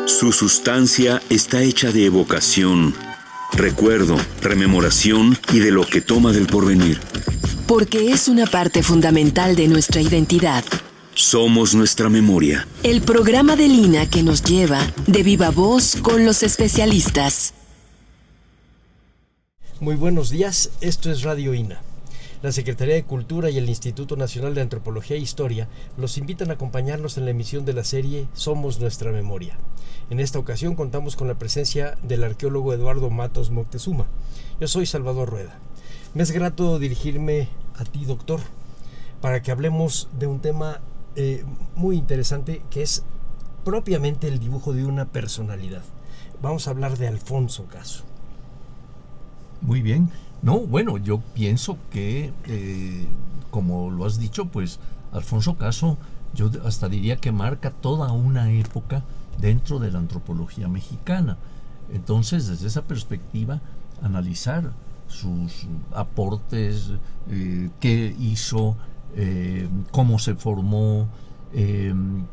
Su sustancia está hecha de evocación, recuerdo, rememoración y de lo que toma del porvenir. Porque es una parte fundamental de nuestra identidad. Somos nuestra memoria. El programa del INA que nos lleva de viva voz con los especialistas. Muy buenos días, esto es Radio INA. La Secretaría de Cultura y el Instituto Nacional de Antropología e Historia los invitan a acompañarnos en la emisión de la serie Somos Nuestra Memoria. En esta ocasión contamos con la presencia del arqueólogo Eduardo Matos Moctezuma. Yo soy Salvador Rueda. Me es grato dirigirme a ti, doctor, para que hablemos de un tema muy interesante que es propiamente el dibujo de una personalidad. Vamos a hablar de Alfonso Caso. Muy bien. No, bueno, yo pienso que, como lo has dicho, pues Alfonso Caso, yo hasta diría que marca toda una época dentro de la antropología mexicana. Entonces, desde esa perspectiva, analizar sus aportes, qué hizo, cómo se formó,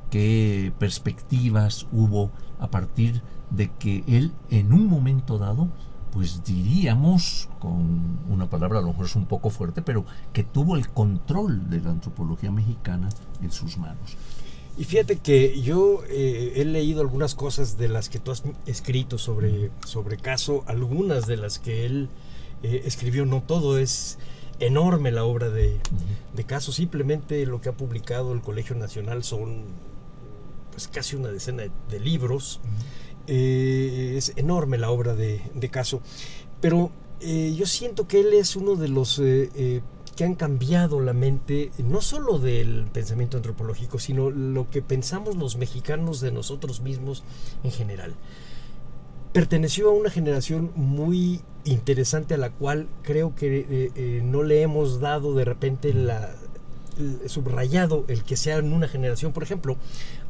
qué perspectivas hubo a partir de que él en un momento dado, pues diríamos, con una palabra a lo mejor es un poco fuerte, pero que tuvo el control de la antropología mexicana en sus manos. Y fíjate que yo he leído algunas cosas de las que tú has escrito sobre Caso, algunas de las que él escribió, no todo, es enorme la obra de Caso. Simplemente lo que ha publicado el Colegio Nacional son pues casi una decena de libros. Es enorme la obra de Caso, pero yo siento que él es uno de los que han cambiado la mente, no solo del pensamiento antropológico, sino lo que pensamos los mexicanos de nosotros mismos en general. Perteneció a una generación muy interesante a la cual creo que no le hemos dado de repente subrayado el que sea en una generación. Por ejemplo,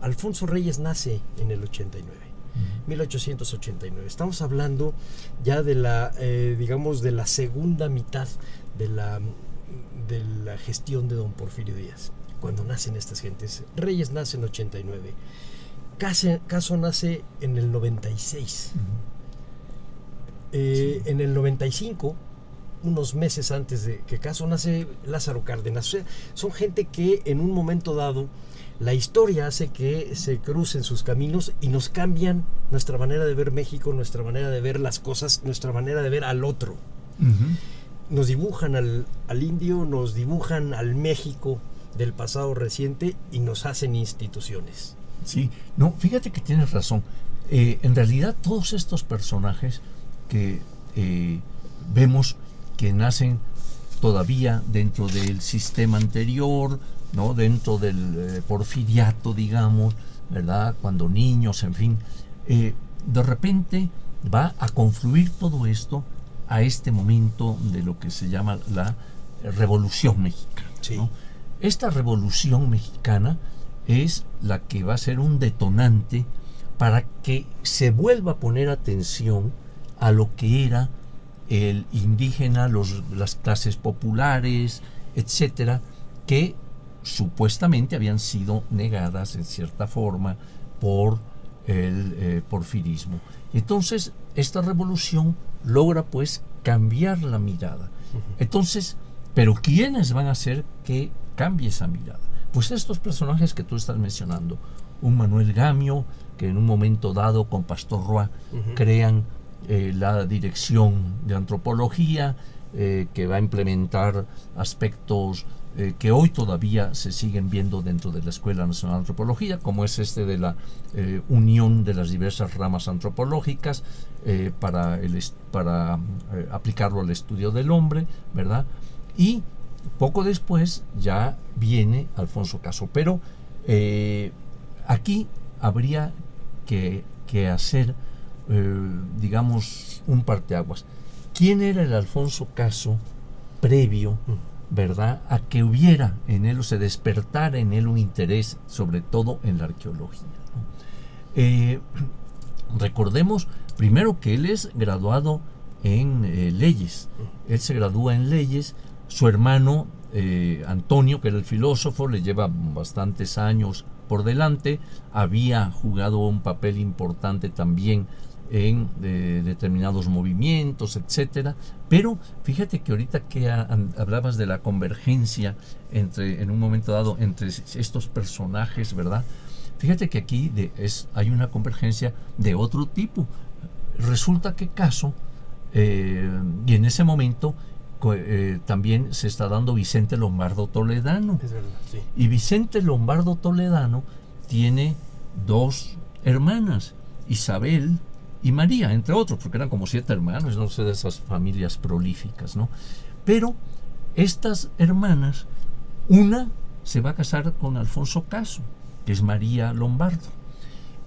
Alfonso Reyes nace en el 1889. Estamos hablando ya de la, digamos, de la segunda mitad de la gestión de don Porfirio Díaz, cuando nacen estas gentes. Reyes nace en 89. Caso nace en el 96. Sí. En el 95, unos meses antes de que Caso, nace Lázaro Cárdenas. O sea, son gente que en un momento dado la historia hace que se crucen sus caminos y nos cambian nuestra manera de ver México, nuestra manera de ver las cosas, nuestra manera de ver al otro. Nos dibujan al indio, nos dibujan al México del pasado reciente y nos hacen instituciones. Sí, no, fíjate que tienes razón. En realidad todos estos personajes que vemos que nacen todavía dentro del sistema anterior, ¿no? Dentro del porfiriato, digamos, ¿verdad? Cuando niños, en fin, de repente va a confluir todo esto a este momento de lo que se llama la Revolución Mexicana, sí. ¿no? Esta Revolución Mexicana es la que va a ser un detonante para que se vuelva a poner atención a lo que era el indígena, las clases populares, etcétera, que supuestamente habían sido negadas en cierta forma por el porfirismo. Entonces, esta revolución logra pues cambiar la mirada. Entonces, ¿pero quiénes van a hacer que cambie esa mirada? Pues estos personajes que tú estás mencionando, un Manuel Gamio, que en un momento dado con Pastor Roa crean la dirección de antropología, que va a implementar aspectos que hoy todavía se siguen viendo dentro de la Escuela Nacional de Antropología, como es de la unión de las diversas ramas antropológicas para aplicarlo al estudio del hombre, ¿verdad? Y poco después ya viene Alfonso Caso, pero aquí habría que hacer, digamos, un parteaguas. ¿Quién era el Alfonso Caso previo, verdad, a que hubiera en él o se despertara en él un interés, sobre todo en la arqueología, ¿no? Recordemos primero que él es graduado en leyes. Él se gradúa en leyes. Su hermano Antonio, que era el filósofo, le lleva bastantes años por delante, había jugado un papel importante también en determinados movimientos, etcétera. Pero fíjate que ahorita que hablabas de la convergencia en un momento dado entre estos personajes, ¿verdad? Fíjate que aquí hay una convergencia de otro tipo. Resulta que Caso, y en ese momento también se está dando Vicente Lombardo Toledano. Es verdad, sí. Y Vicente Lombardo Toledano tiene 2 hermanas, Isabel y María, entre otros, porque eran como 7 hermanos, no sé, de esas familias prolíficas, ¿no? Pero estas hermanas, una se va a casar con Alfonso Caso, que es María Lombardo,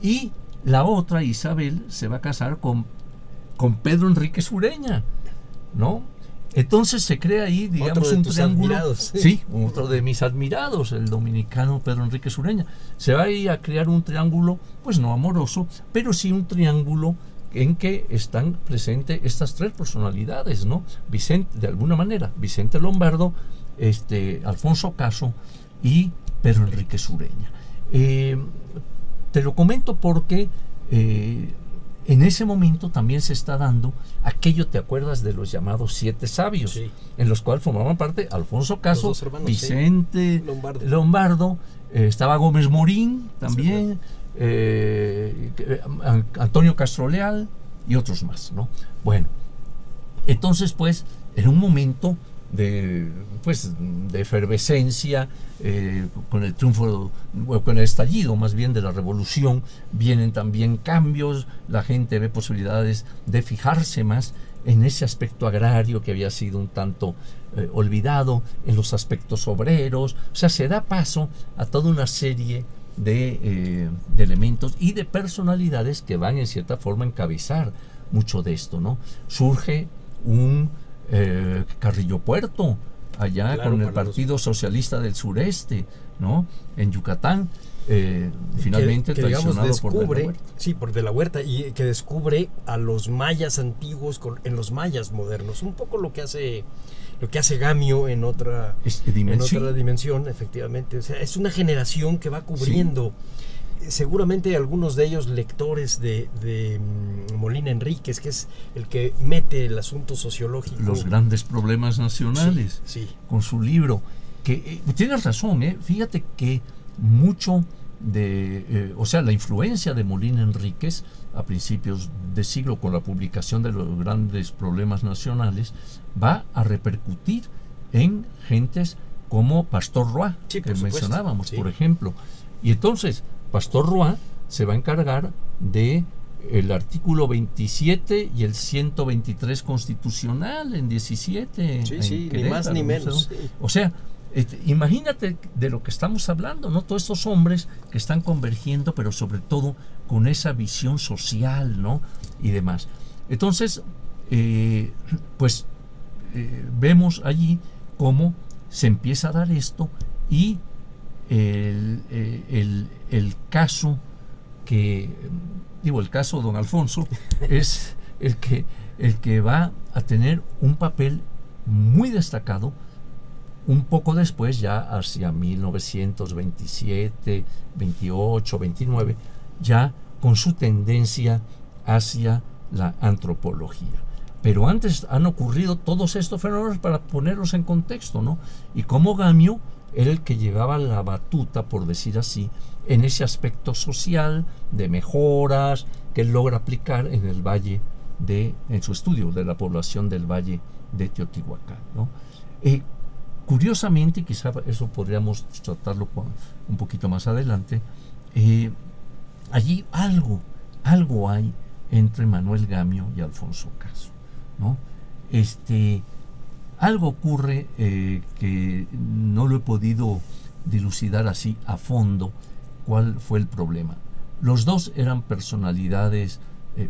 y la otra, Isabel, se va a casar con Pedro Enríquez Ureña, ¿no? Entonces se crea ahí, digamos, un triángulo. Admirados. Sí, otro de mis admirados, el dominicano Pedro Enríquez Ureña. Se va ahí a crear un triángulo, pues no amoroso, pero sí un triángulo en que están presentes estas 3 personalidades, ¿no? Vicente, de alguna manera, Vicente Lombardo, Alfonso Caso y Pedro Enríquez Ureña. Te lo comento porque en ese momento también se está dando aquello, ¿te acuerdas de los llamados 7 sabios? Sí. En los cuales formaban parte Alfonso Caso, Los 2 hermanos, Vicente sí. Lombardo, estaba Gómez Morín también, Antonio Castro Leal y otros más, ¿no? Bueno, entonces pues en un momento de efervescencia, con el triunfo, con el estallido más bien de la revolución, vienen también cambios, la gente ve posibilidades de fijarse más en ese aspecto agrario que había sido un tanto olvidado, en los aspectos obreros, o sea, se da paso a toda una serie de elementos y de personalidades que van en cierta forma a encabezar mucho de esto, ¿no? Surge un Carrillo Puerto, allá claro, con el Partido Socialista del Sureste, ¿no? En Yucatán, finalmente que digamos, traicionado descubre, por De la Huerta. Sí, por De la Huerta, y que descubre a los mayas antiguos en los mayas modernos, un poco lo que hace Gamio en otra dimensión, efectivamente. O sea, es una generación que va cubriendo, seguramente algunos de ellos lectores de Molina Enríquez, que es el que mete el asunto sociológico. Los grandes problemas nacionales, sí. Con su libro, que tienes razón, fíjate que mucho la influencia de Molina Enríquez a principios de siglo, con la publicación de los grandes problemas nacionales, va a repercutir en gentes como Pastor Roa, sí, que mencionábamos, sí. Por ejemplo. Y entonces Pastor Roa se va a encargar de el artículo 27 y el 123 constitucional en 17. Sí, ni más ni menos. Sí. O sea, imagínate de lo que estamos hablando, ¿no? Todos estos hombres que están convergiendo, pero sobre todo con esa visión social, ¿no? Y demás. Entonces, vemos allí cómo se empieza a dar esto, y el caso el caso Don Alfonso es el que va a tener un papel muy destacado un poco después, ya hacia 1927, 28, 29, ya con su tendencia hacia la antropología. Pero antes han ocurrido todos estos fenómenos, para ponerlos en contexto, ¿no? Y cómo Gamio era el que llevaba la batuta, por decir así, en ese aspecto social de mejoras que él logra aplicar en el valle en su estudio de la población del valle de Teotihuacán, ¿no? Curiosamente, quizá eso podríamos tratarlo un poquito más adelante, allí algo hay entre Manuel Gamio y Alfonso Caso, ¿no? Algo ocurre que no lo he podido dilucidar así a fondo cuál fue el problema. Los dos eran personalidades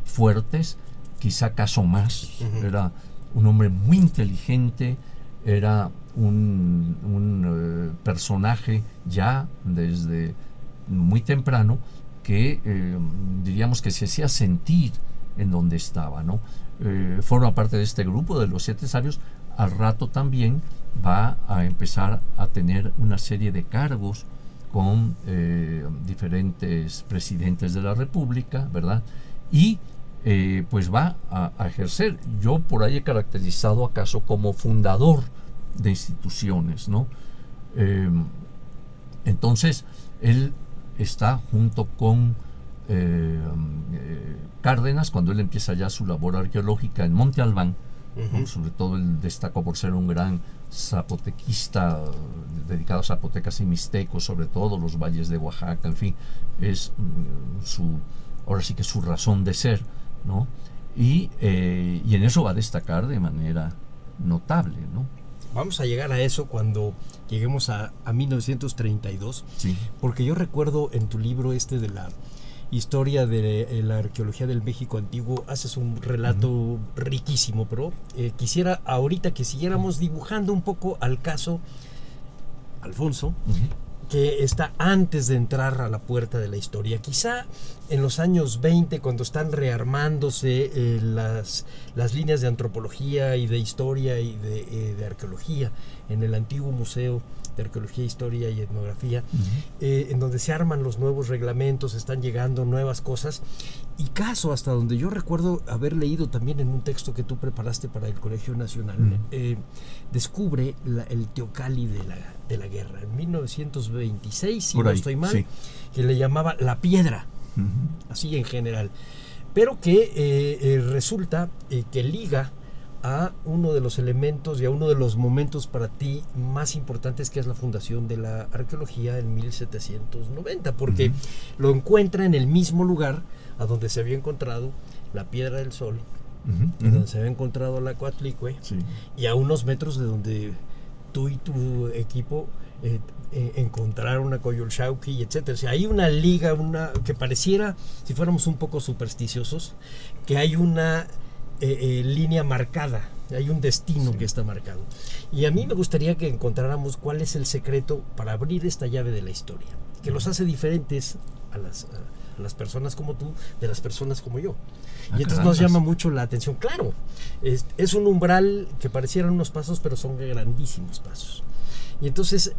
fuertes, quizá Caso más, era un hombre muy inteligente, era un personaje ya desde muy temprano que diríamos que se hacía sentir en donde estaba, ¿no? Forma parte de este grupo de los 7 sabios. Al rato también va a empezar a tener una serie de cargos con diferentes presidentes de la República, ¿verdad? Y pues va a ejercer. Yo por ahí he caracterizado a Caso como fundador de instituciones, ¿no? Entonces, él está junto con Cárdenas, cuando él empieza ya su labor arqueológica en Monte Albán, ¿no? Sobre todo él destacó por ser un gran zapotequista dedicado a zapotecas y mixtecos, sobre todo los valles de Oaxaca, en fin, es ahora sí que su razón de ser, ¿no? Y en eso va a destacar de manera notable, ¿no? Vamos a llegar a eso cuando lleguemos a 1932, Sí. porque yo recuerdo en tu libro de la historia de la arqueología del México antiguo, haces un relato riquísimo, pero quisiera ahorita que siguiéramos dibujando un poco al caso Alfonso, que está antes de entrar a la puerta de la historia. Quizá en los años 20, cuando están rearmándose las líneas de antropología y de historia y de arqueología en el antiguo Museo de Arqueología, Historia y Etnografía, en donde se arman los nuevos reglamentos, están llegando nuevas cosas. Y Caso, hasta donde yo recuerdo haber leído también en un texto que tú preparaste para el Colegio Nacional, descubre el teocalli de la guerra en 1926, si por no ahí, estoy mal, sí. que le llamaba la piedra, así en general, pero que resulta que liga a uno de los elementos y a uno de los momentos para ti más importantes, que es la fundación de la arqueología en 1790, porque lo encuentra en el mismo lugar a donde se había encontrado la Piedra del Sol, donde se había encontrado la Coatlicue, Sí. y a unos metros de donde tú y tu equipo encontraron a Coyolxauhqui, etcétera. O sea, hay una liga, que pareciera, si fuéramos un poco supersticiosos, que hay una línea marcada, hay un destino que está marcado. Y a mí me gustaría que encontráramos cuál es el secreto para abrir esta llave de la historia, que los hace diferentes a las personas como tú, de las personas como yo. Y entonces nos llama mucho la atención. Claro, es un umbral que parecieran unos pasos, pero son grandísimos pasos. Y entonces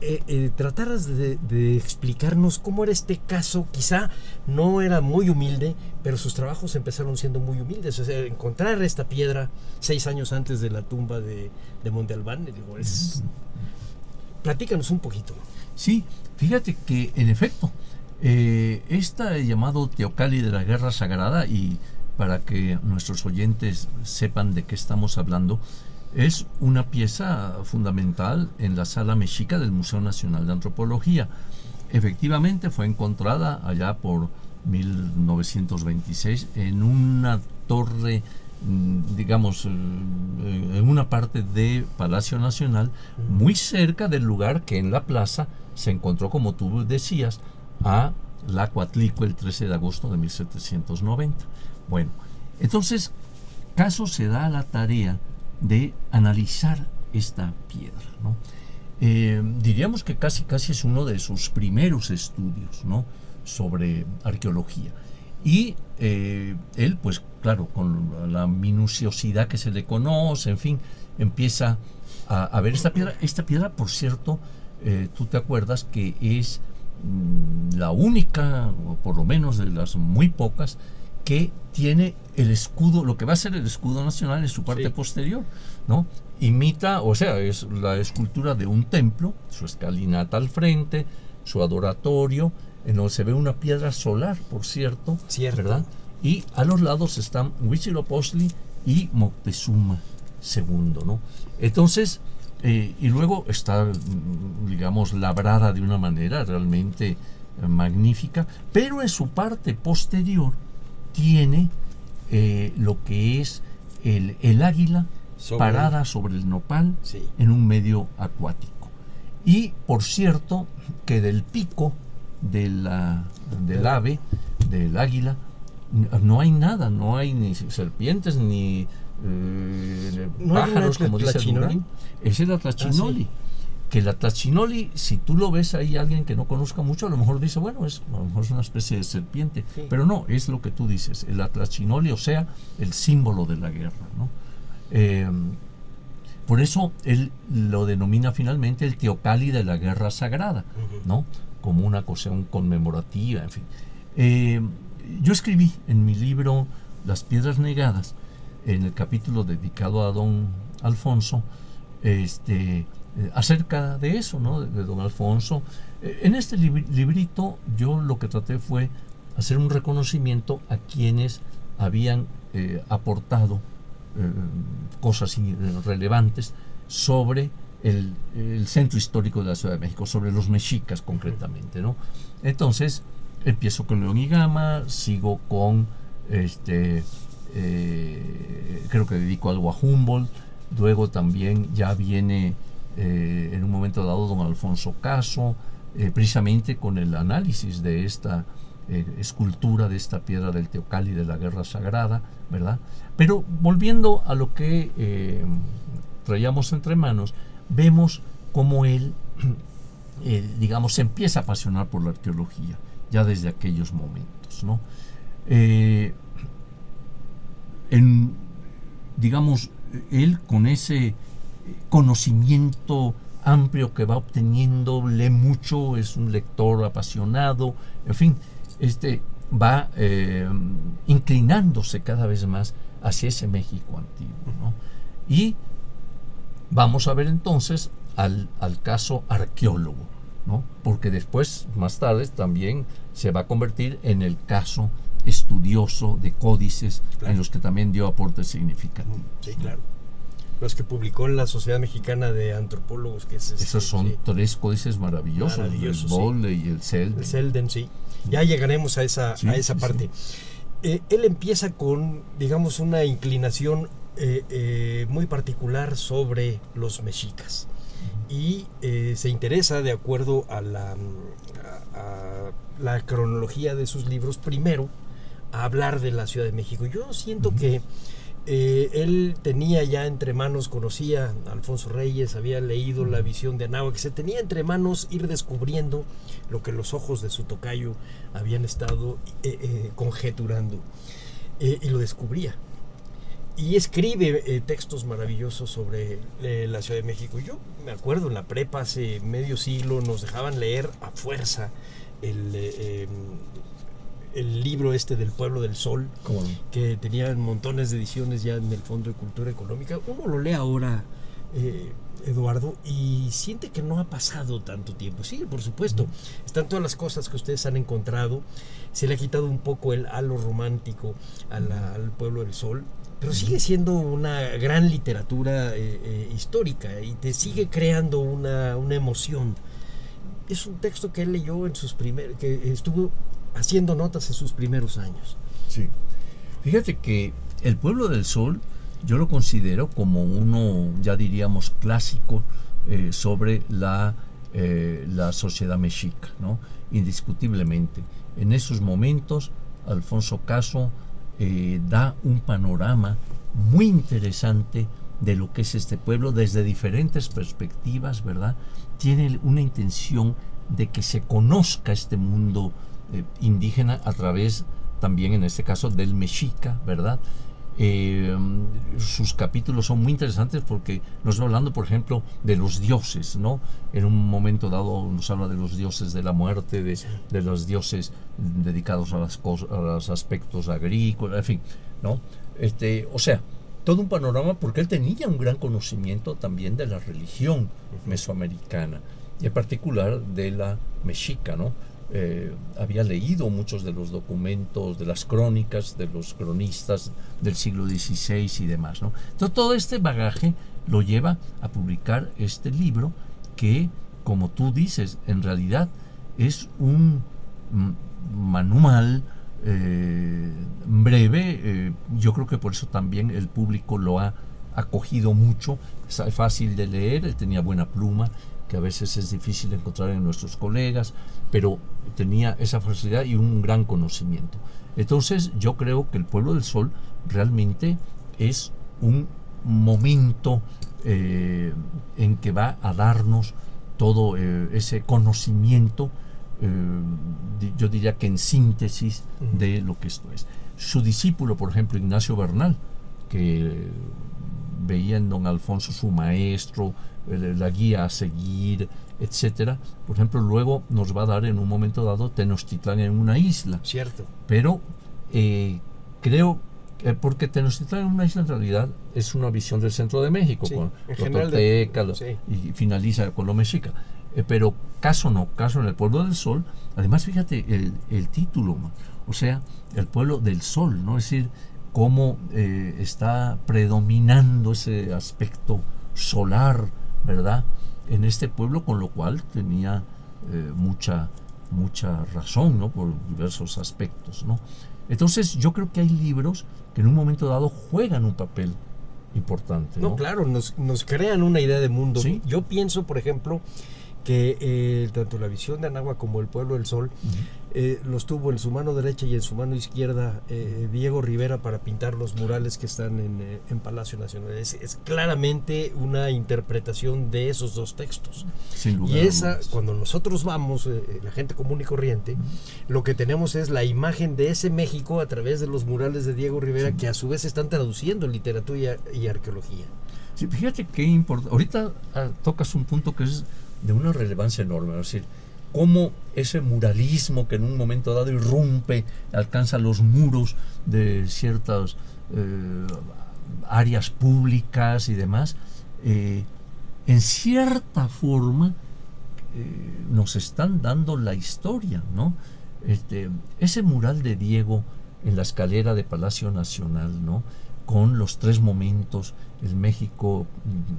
trataras de explicarnos cómo era este caso. Quizá no era muy humilde, pero sus trabajos empezaron siendo muy humildes. O sea, encontrar esta piedra 6 años antes de la tumba de Monte Albán, digo, platícanos un poquito. Sí, fíjate que en efecto, este llamado teocalli de la Guerra Sagrada, y para que nuestros oyentes sepan de qué estamos hablando, es una pieza fundamental en la Sala Mexica del Museo Nacional de Antropología. Efectivamente fue encontrada allá por 1926 en una torre, digamos, en una parte de Palacio Nacional, muy cerca del lugar que en la plaza se encontró, como tú decías, a la Coatlicue el 13 de agosto de 1790. Bueno, entonces Caso se da a la tarea de analizar esta piedra, ¿no? Diríamos que casi es uno de sus primeros estudios, ¿no?, sobre arqueología. Y él, pues claro, con la minuciosidad que se le conoce, en fin, empieza a ver esta piedra. Esta piedra, por cierto, tú te acuerdas que es la única, o por lo menos de las muy pocas, que tiene el escudo, lo que va a ser el escudo nacional en su parte posterior, ¿no? Imita, o sea, es la escultura de un templo, su escalinata al frente, su adoratorio, en donde se ve una piedra solar, por cierto, ¿verdad? Y a los lados están Huitzilopochtli y Moctezuma II, ¿no? Entonces, y luego está, digamos, labrada de una manera realmente magnífica, pero en su parte posterior tiene lo que es el águila parada sobre el nopal, en un medio acuático. Y por cierto que del pico del ave, del águila, no hay nada, no hay ni serpientes ni pájaros, como dice Durán. Es el Atlachinoli. Que el Atlachinoli, si tú lo ves ahí, alguien que no conozca mucho, a lo mejor dice, bueno, a lo mejor es una especie de serpiente, pero no, es lo que tú dices, el Atlachinoli, o sea, el símbolo de la guerra, ¿no? Por eso él lo denomina finalmente el teocalli de la Guerra Sagrada, ¿no? como una cuestión conmemorativa, en fin. Yo escribí en mi libro Las Piedras Negadas, en el capítulo dedicado a don Alfonso, acerca de eso, ¿no? De don Alfonso. En este librito yo lo que traté fue hacer un reconocimiento a quienes habían aportado cosas relevantes sobre el centro histórico de la Ciudad de México, sobre los mexicas concretamente, ¿no? Entonces empiezo con León y Gama, sigo con creo que dedico algo a Humboldt, luego también ya viene en un momento dado don Alfonso Caso, precisamente con el análisis de esta escultura, de esta piedra del Teocalli de la Guerra Sagrada, ¿verdad? Pero volviendo a lo que traíamos entre manos, vemos cómo él, digamos, se empieza a apasionar por la arqueología, ya desde aquellos momentos, ¿no? Digamos, él con ese conocimiento amplio que va obteniendo, lee mucho, es un lector apasionado, en fin, va inclinándose cada vez más hacia ese México antiguo, ¿no? Y vamos a ver entonces al caso arqueólogo, ¿no? Porque después, más tarde, también se va a convertir en el caso estudioso de códices, claro, en los que también dio aportes significativos. Sí, claro. Los que publicó en la Sociedad Mexicana de Antropólogos, que es esos son tres códices maravillosos, el Bolle y el Selden. El Selden, sí. Ya llegaremos a esa parte. Sí. Él empieza con, digamos, una inclinación muy particular sobre los mexicas y se interesa, de acuerdo a la cronología de sus libros, primero a hablar de la Ciudad de México. Yo siento que él tenía ya entre manos, conocía a Alfonso Reyes, había leído La visión de Anáhuac, que se tenía entre manos ir descubriendo lo que los ojos de su tocayo habían estado conjeturando, y lo descubría. Y escribe textos maravillosos sobre la Ciudad de México. Yo me acuerdo, en la prepa hace medio siglo nos dejaban leer a fuerza el libro del Pueblo del Sol, que tenía montones de ediciones ya en el Fondo de Cultura Económica. Uno lo lee ahora, Eduardo, y siente que no ha pasado tanto tiempo. Sí, por supuesto, están todas las cosas que ustedes han encontrado. Se le ha quitado un poco el halo romántico al Pueblo del Sol, pero sigue siendo una gran literatura histórica y te sigue creando una emoción. Es un texto que él leyó que estuvo haciendo notas en sus primeros años. Sí. Fíjate que el Pueblo del Sol yo lo considero como uno, ya diríamos, clásico sobre la sociedad mexica, ¿no? Indiscutiblemente. En esos momentos, Alfonso Caso da un panorama muy interesante de lo que es este pueblo desde diferentes perspectivas, ¿verdad? Tiene una intención de que se conozca este mundo indígena a través también, en este caso, del mexica, ¿verdad? Sus capítulos son muy interesantes porque nos va hablando, por ejemplo, de los dioses, ¿no? En un momento dado nos habla de los dioses de la muerte, de los dioses dedicados a los aspectos agrícolas, en fin, ¿no? O sea, todo un panorama, porque él tenía un gran conocimiento también de la religión mesoamericana, y en particular de la mexica, ¿no? Había leído muchos de los documentos, de las crónicas, de los cronistas del siglo XVI y demás, ¿no? Entonces, todo este bagaje lo lleva a publicar este libro que, como tú dices, en realidad es un manual breve. Yo creo que por eso también el público lo ha acogido mucho. Es fácil de leer, él tenía buena pluma, que a veces es difícil encontrar en nuestros colegas, pero tenía esa facilidad y un gran conocimiento. Entonces yo creo que el Pueblo del Sol realmente es un momento en que va a darnos todo ese conocimiento, yo diría que en síntesis de lo que esto es. Su discípulo, por ejemplo, Ignacio Bernal, que veía en don Alfonso su maestro, la guía a seguir, etcétera. Por ejemplo, luego nos va a dar en un momento dado Tenochtitlán en una isla. Cierto. Pero creo que porque Tenochtitlán en una isla en realidad es una visión del centro de México, Sí, con en los general toltecas, sí. y finaliza con lo mexica. Pero caso en el pueblo del sol. Además, fíjate el título, o sea, el pueblo del sol, ¿no? Es decir, cómo está predominando ese aspecto solar, ¿verdad?, en este pueblo, con lo cual tenía mucha razón, ¿no?, por diversos aspectos, ¿no? Entonces yo creo que hay libros que en un momento dado juegan un papel importante, ¿no? No, claro, nos crean una idea de mundo. ¿Sí? Yo pienso, por ejemplo, que tanto la visión de Anáhuac como el pueblo del sol los tuvo en su mano derecha y en su mano izquierda Diego Rivera para pintar los murales que están en Palacio Nacional. Es claramente una interpretación de esos dos textos. Sin lugar Y a esa, dudas. cuando nosotros vamos, la gente común y corriente, lo que tenemos es la imagen de ese México a través de los murales de Diego Rivera, que a su vez están traduciendo en literatura y arqueología. Sí, fíjate qué importante. Ahorita tocas un punto que es de una relevancia enorme, es decir, cómo ese muralismo que en un momento dado irrumpe, alcanza los muros de ciertas áreas públicas y demás, en cierta forma nos están dando la historia, ¿no? Ese mural de Diego en la escalera de Palacio Nacional, ¿no?, con los tres momentos, el México,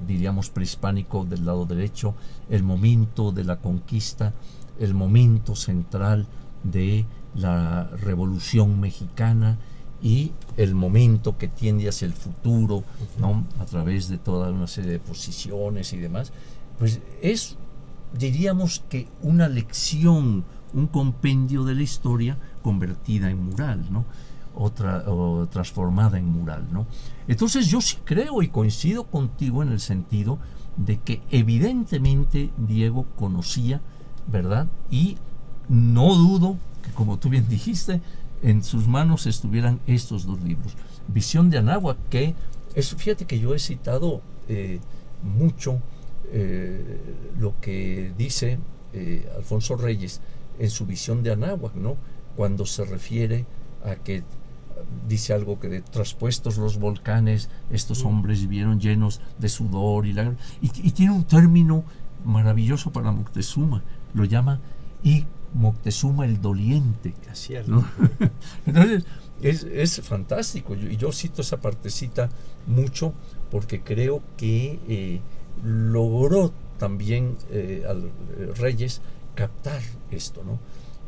diríamos, prehispánico del lado derecho, el momento de la conquista, el momento central de la Revolución Mexicana y el momento que tiende hacia el futuro, ¿no?, a través de toda una serie de posiciones y demás. Pues es, diríamos, que una lección, un compendio de la historia convertida en mural, ¿no?, o transformada en mural, ¿no? Entonces yo sí creo y coincido contigo en el sentido de que evidentemente Diego conocía, ¿verdad? Y no dudo que, como tú bien dijiste, en sus manos estuvieran estos dos libros. Visión de Anáhuac, que es, fíjate que yo he citado mucho lo que dice Alfonso Reyes en su Visión de Anáhuac, ¿no?, cuando se refiere a que dice algo que de traspuestos los volcanes, estos hombres vivieron llenos de sudor y lágrimas, y tiene un término maravilloso para Moctezuma, lo llama y Moctezuma el doliente, ¿no? Entonces es fantástico, yo cito esa partecita mucho porque creo que logró también al Reyes captar esto, ¿no?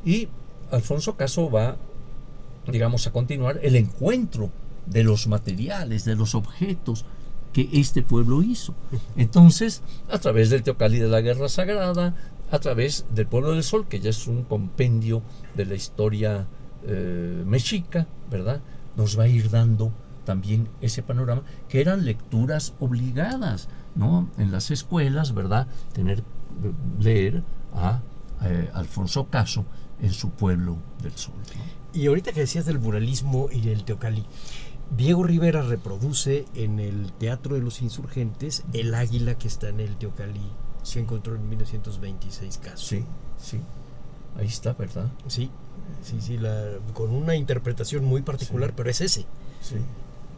Y Alfonso Caso va, digamos, a continuar el encuentro de los materiales, de los objetos que este pueblo hizo. Entonces, a través del Teocalli de la Guerra Sagrada, a través del Pueblo del Sol, que ya es un compendio de la historia mexica, ¿verdad?, nos va a ir dando también ese panorama, que eran lecturas obligadas, ¿no?, en las escuelas, ¿verdad?, leer a Alfonso Caso en su Pueblo del Sol, ¿no? Y ahorita que decías del muralismo y del Teocalli, Diego Rivera reproduce en el Teatro de los Insurgentes el águila que está en el Teocalli, se encontró en 1926 Caso. Sí, ahí está, ¿verdad? Sí, con una interpretación muy particular, pero es ese. Sí.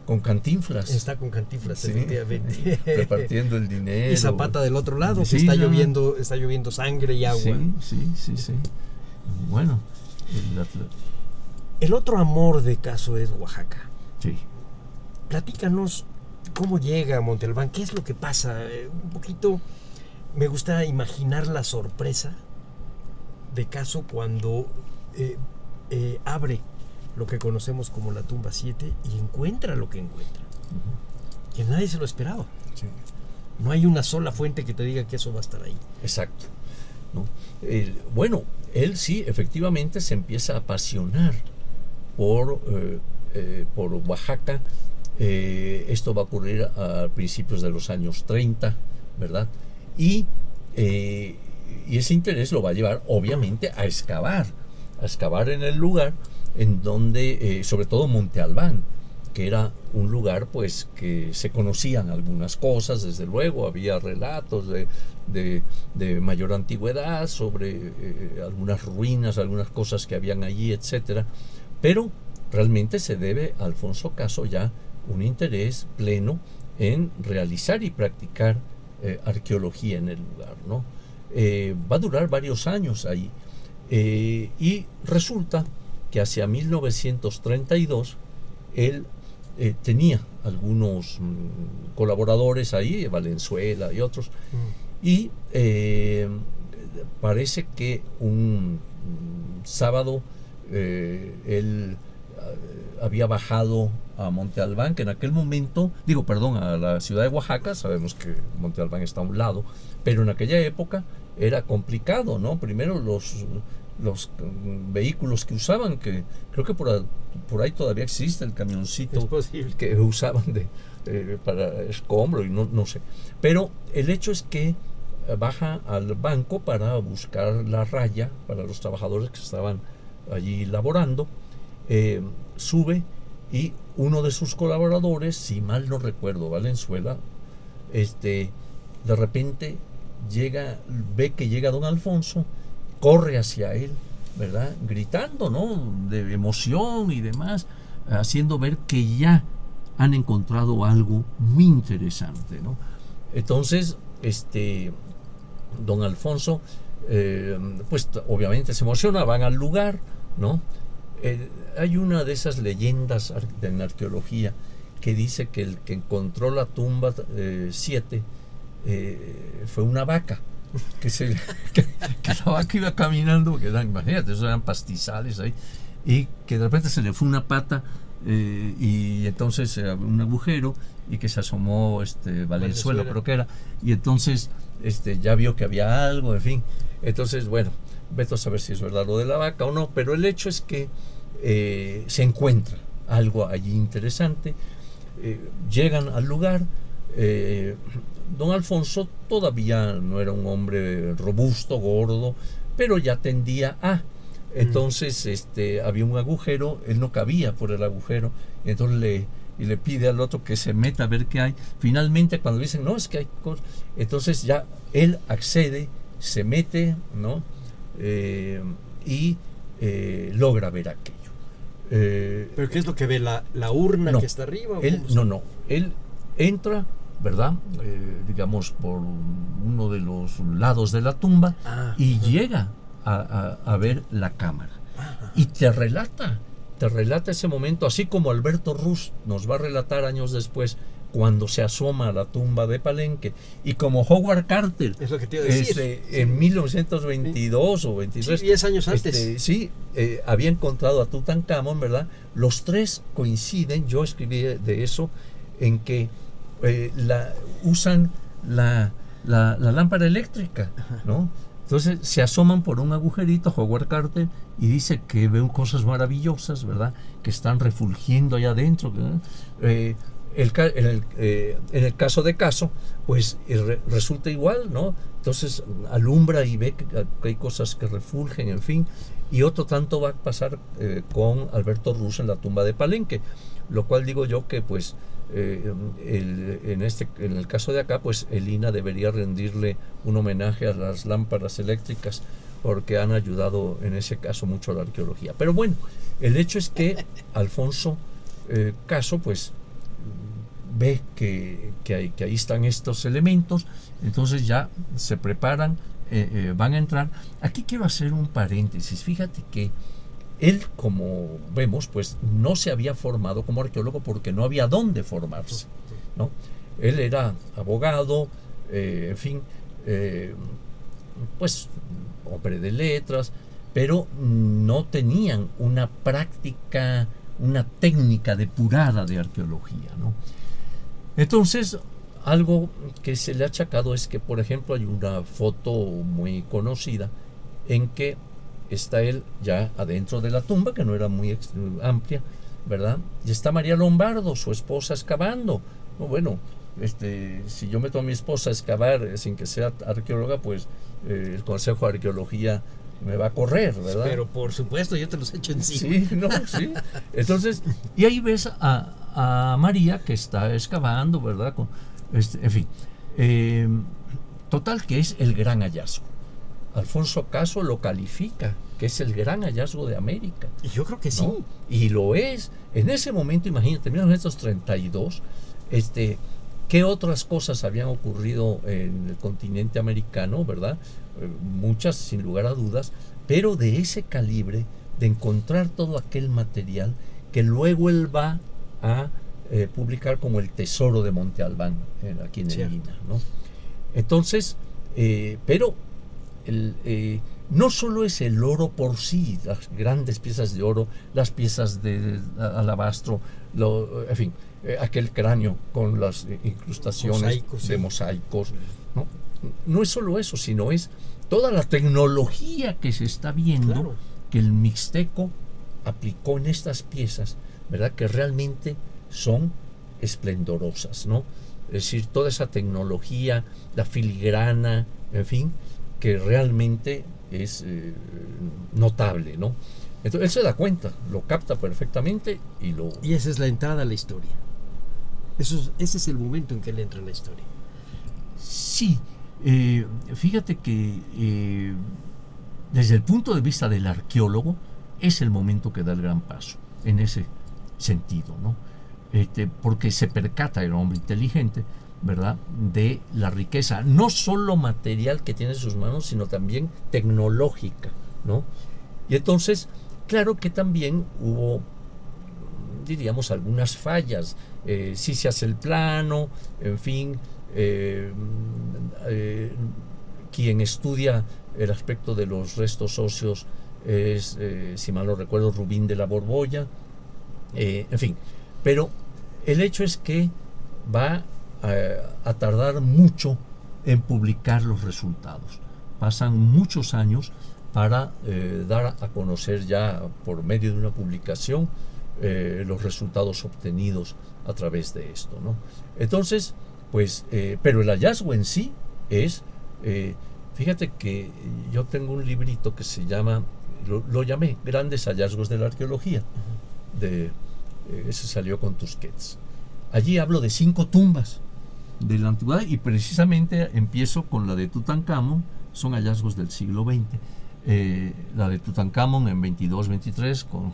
Con Cantinflas. Está con Cantinflas, sí, efectivamente. Repartiendo el dinero. Y Zapata del otro lado, sí, que está lloviendo sangre y agua. Sí. Bueno. El otro amor de Caso es Oaxaca. Sí. Platícanos cómo llega a Monte Albán, qué es lo que pasa. Un poquito me gusta imaginar la sorpresa de Caso cuando abre lo que conocemos como la tumba 7 y encuentra lo que encuentra. Que nadie se lo esperaba. Sí. No hay una sola fuente que te diga que eso va a estar ahí. Exacto, ¿no? Bueno, él sí, efectivamente se empieza a apasionar por Oaxaca. Esto va a ocurrir a principios de los años 30, ¿verdad? Y ese interés lo va a llevar, obviamente, a excavar en el lugar en donde, sobre todo Monte Albán, que era un lugar pues que se conocían algunas cosas, desde luego, había relatos de mayor antigüedad sobre algunas ruinas, algunas cosas que habían allí, etcétera, pero realmente se debe a Alfonso Caso ya un interés pleno en realizar y practicar arqueología en el lugar, ¿no? Va a durar varios años ahí, y resulta que hacia 1932 él tenía algunos colaboradores ahí, Valenzuela y otros, y parece que un sábado él había bajado a Monte Albán, que en aquel momento, a la ciudad de Oaxaca. Sabemos que Monte Albán está a un lado, pero en aquella época era complicado, ¿no? Primero los vehículos que usaban, que creo que por ahí todavía existe el camioncito que usaban para escombro y no sé. Pero el hecho es que baja al banco para buscar la raya para los trabajadores que estaban allí laborando, sube, y uno de sus colaboradores, si mal no recuerdo, Valenzuela, de repente ve que llega don Alfonso, corre hacia él, ¿verdad? Gritando, ¿no? De emoción y demás, haciendo ver que ya han encontrado algo muy interesante, ¿no? Entonces, don Alfonso, pues obviamente se emociona, van al lugar, ¿no? Hay una de esas leyendas en arqueología que dice que el que encontró la tumba 7 fue una vaca. Que la vaca iba caminando, porque imagínate, esos eran pastizales ahí, y que de repente se le fue una pata, y entonces un agujero, y que se asomó Valenzuela, creo que era, y entonces ya vio que había algo, en fin. Entonces, bueno, vete a saber si es verdad lo de la vaca o no, pero el hecho es que se encuentra algo allí interesante. Llegan al lugar. Don Alfonso todavía no era un hombre robusto, gordo, pero ya tendía a. Entonces había un agujero, él no cabía por el agujero, entonces le pide al otro que se meta a ver qué hay. Finalmente, cuando dicen, no, es que hay cosas, entonces ya él accede, se mete, ¿no? Y logra ver aquello. ¿Pero qué es lo que ve? ¿La urna que está arriba? Él entra, ¿verdad? Digamos, por uno de los lados de la tumba, y llega a ver la cámara. Y te relata ese momento, así como Alberto Ruz nos va a relatar años después, cuando se asoma a la tumba de Palenque, y como Howard Carter, es lo que te iba a decir, en 1922 o 23, 10 años antes, había encontrado a Tutankamón, ¿verdad? Los tres coinciden, yo escribí de eso, en que usan la lámpara eléctrica, ¿no? Entonces se asoman por un agujerito, Howard Carter, y dice que ven cosas maravillosas, ¿verdad? Que están refulgiendo allá adentro, ¿verdad? En el caso de Caso, pues resulta igual, ¿no? Entonces alumbra y ve que hay cosas que refulgen, en fin. Y otro tanto va a pasar con Alberto Ruz en la tumba de Palenque, lo cual digo yo que pues en el caso de acá, pues el INAH debería rendirle un homenaje a las lámparas eléctricas, porque han ayudado en ese caso mucho a la arqueología. Pero bueno, el hecho es que Alfonso Caso pues ve que ahí están estos elementos, entonces ya se preparan, van a entrar. Aquí quiero hacer un paréntesis. Fíjate que él, como vemos, pues no se había formado como arqueólogo porque no había dónde formarse, ¿no? Él era abogado, en fin, pues hombre de letras, pero no tenían una práctica, una técnica depurada de arqueología, ¿no? Entonces, algo que se le ha achacado es que, por ejemplo, hay una foto muy conocida en que está él ya adentro de la tumba, que no era muy amplia, ¿verdad? Y está María Lombardo, su esposa, excavando. Bueno, si yo meto a mi esposa a excavar sin que sea arqueóloga, pues el Consejo de Arqueología me va a correr, ¿verdad? Pero por supuesto, yo te los echo encima. Sí, no, sí. Entonces, y ahí ves a a María, que está excavando, ¿verdad? En fin. Total, que es el gran hallazgo. Alfonso Caso lo califica, que es el gran hallazgo de América. Y yo creo que sí. ¿No? Y lo es. En ese momento, imagínate, 1932, ¿qué otras cosas habían ocurrido en el continente americano, verdad? Muchas, sin lugar a dudas, pero de ese calibre, de encontrar todo aquel material que luego él va a publicar como el Tesoro de Monte Albán, aquí en el INAH, ¿no? Entonces, pero no solo es el oro por sí, las grandes piezas de oro, las piezas de alabastro, en fin, aquel cráneo con las incrustaciones de mosaicos, ¿no? No es solo eso, sino es toda la tecnología que se está viendo, claro, que el mixteco aplicó en estas piezas, ¿verdad? Que realmente son esplendorosas, ¿no? Es decir, toda esa tecnología, la filigrana, en fin, que realmente es notable, ¿no? Entonces él se da cuenta, lo capta perfectamente y esa es la entrada a la historia. Ese es el momento en que él entra en la historia. Sí, fíjate que desde el punto de vista del arqueólogo es el momento que da el gran paso en ese sentido, ¿no? Porque se percata el hombre inteligente, ¿verdad?, de la riqueza, no solo material que tiene en sus manos, sino también tecnológica, ¿no? Y entonces, claro que también hubo, diríamos, algunas fallas. Sí se hace el plano, en fin, quien estudia el aspecto de los restos óseos es, si mal no recuerdo, Rubín de la Borbolla, en fin, pero el hecho es que va a tardar mucho en publicar los resultados. Pasan muchos años para dar a conocer ya por medio de una publicación los resultados obtenidos a través de esto, ¿no? Entonces, pues, pero el hallazgo en sí es, fíjate que yo tengo un librito que se llama, lo llamé Grandes Hallazgos de la Arqueología, ese salió con Tusquets. Allí hablo de 5 tumbas de la antigüedad y precisamente empiezo con la de Tutankamón, son hallazgos del siglo XX. La de Tutankamón en 22-23 con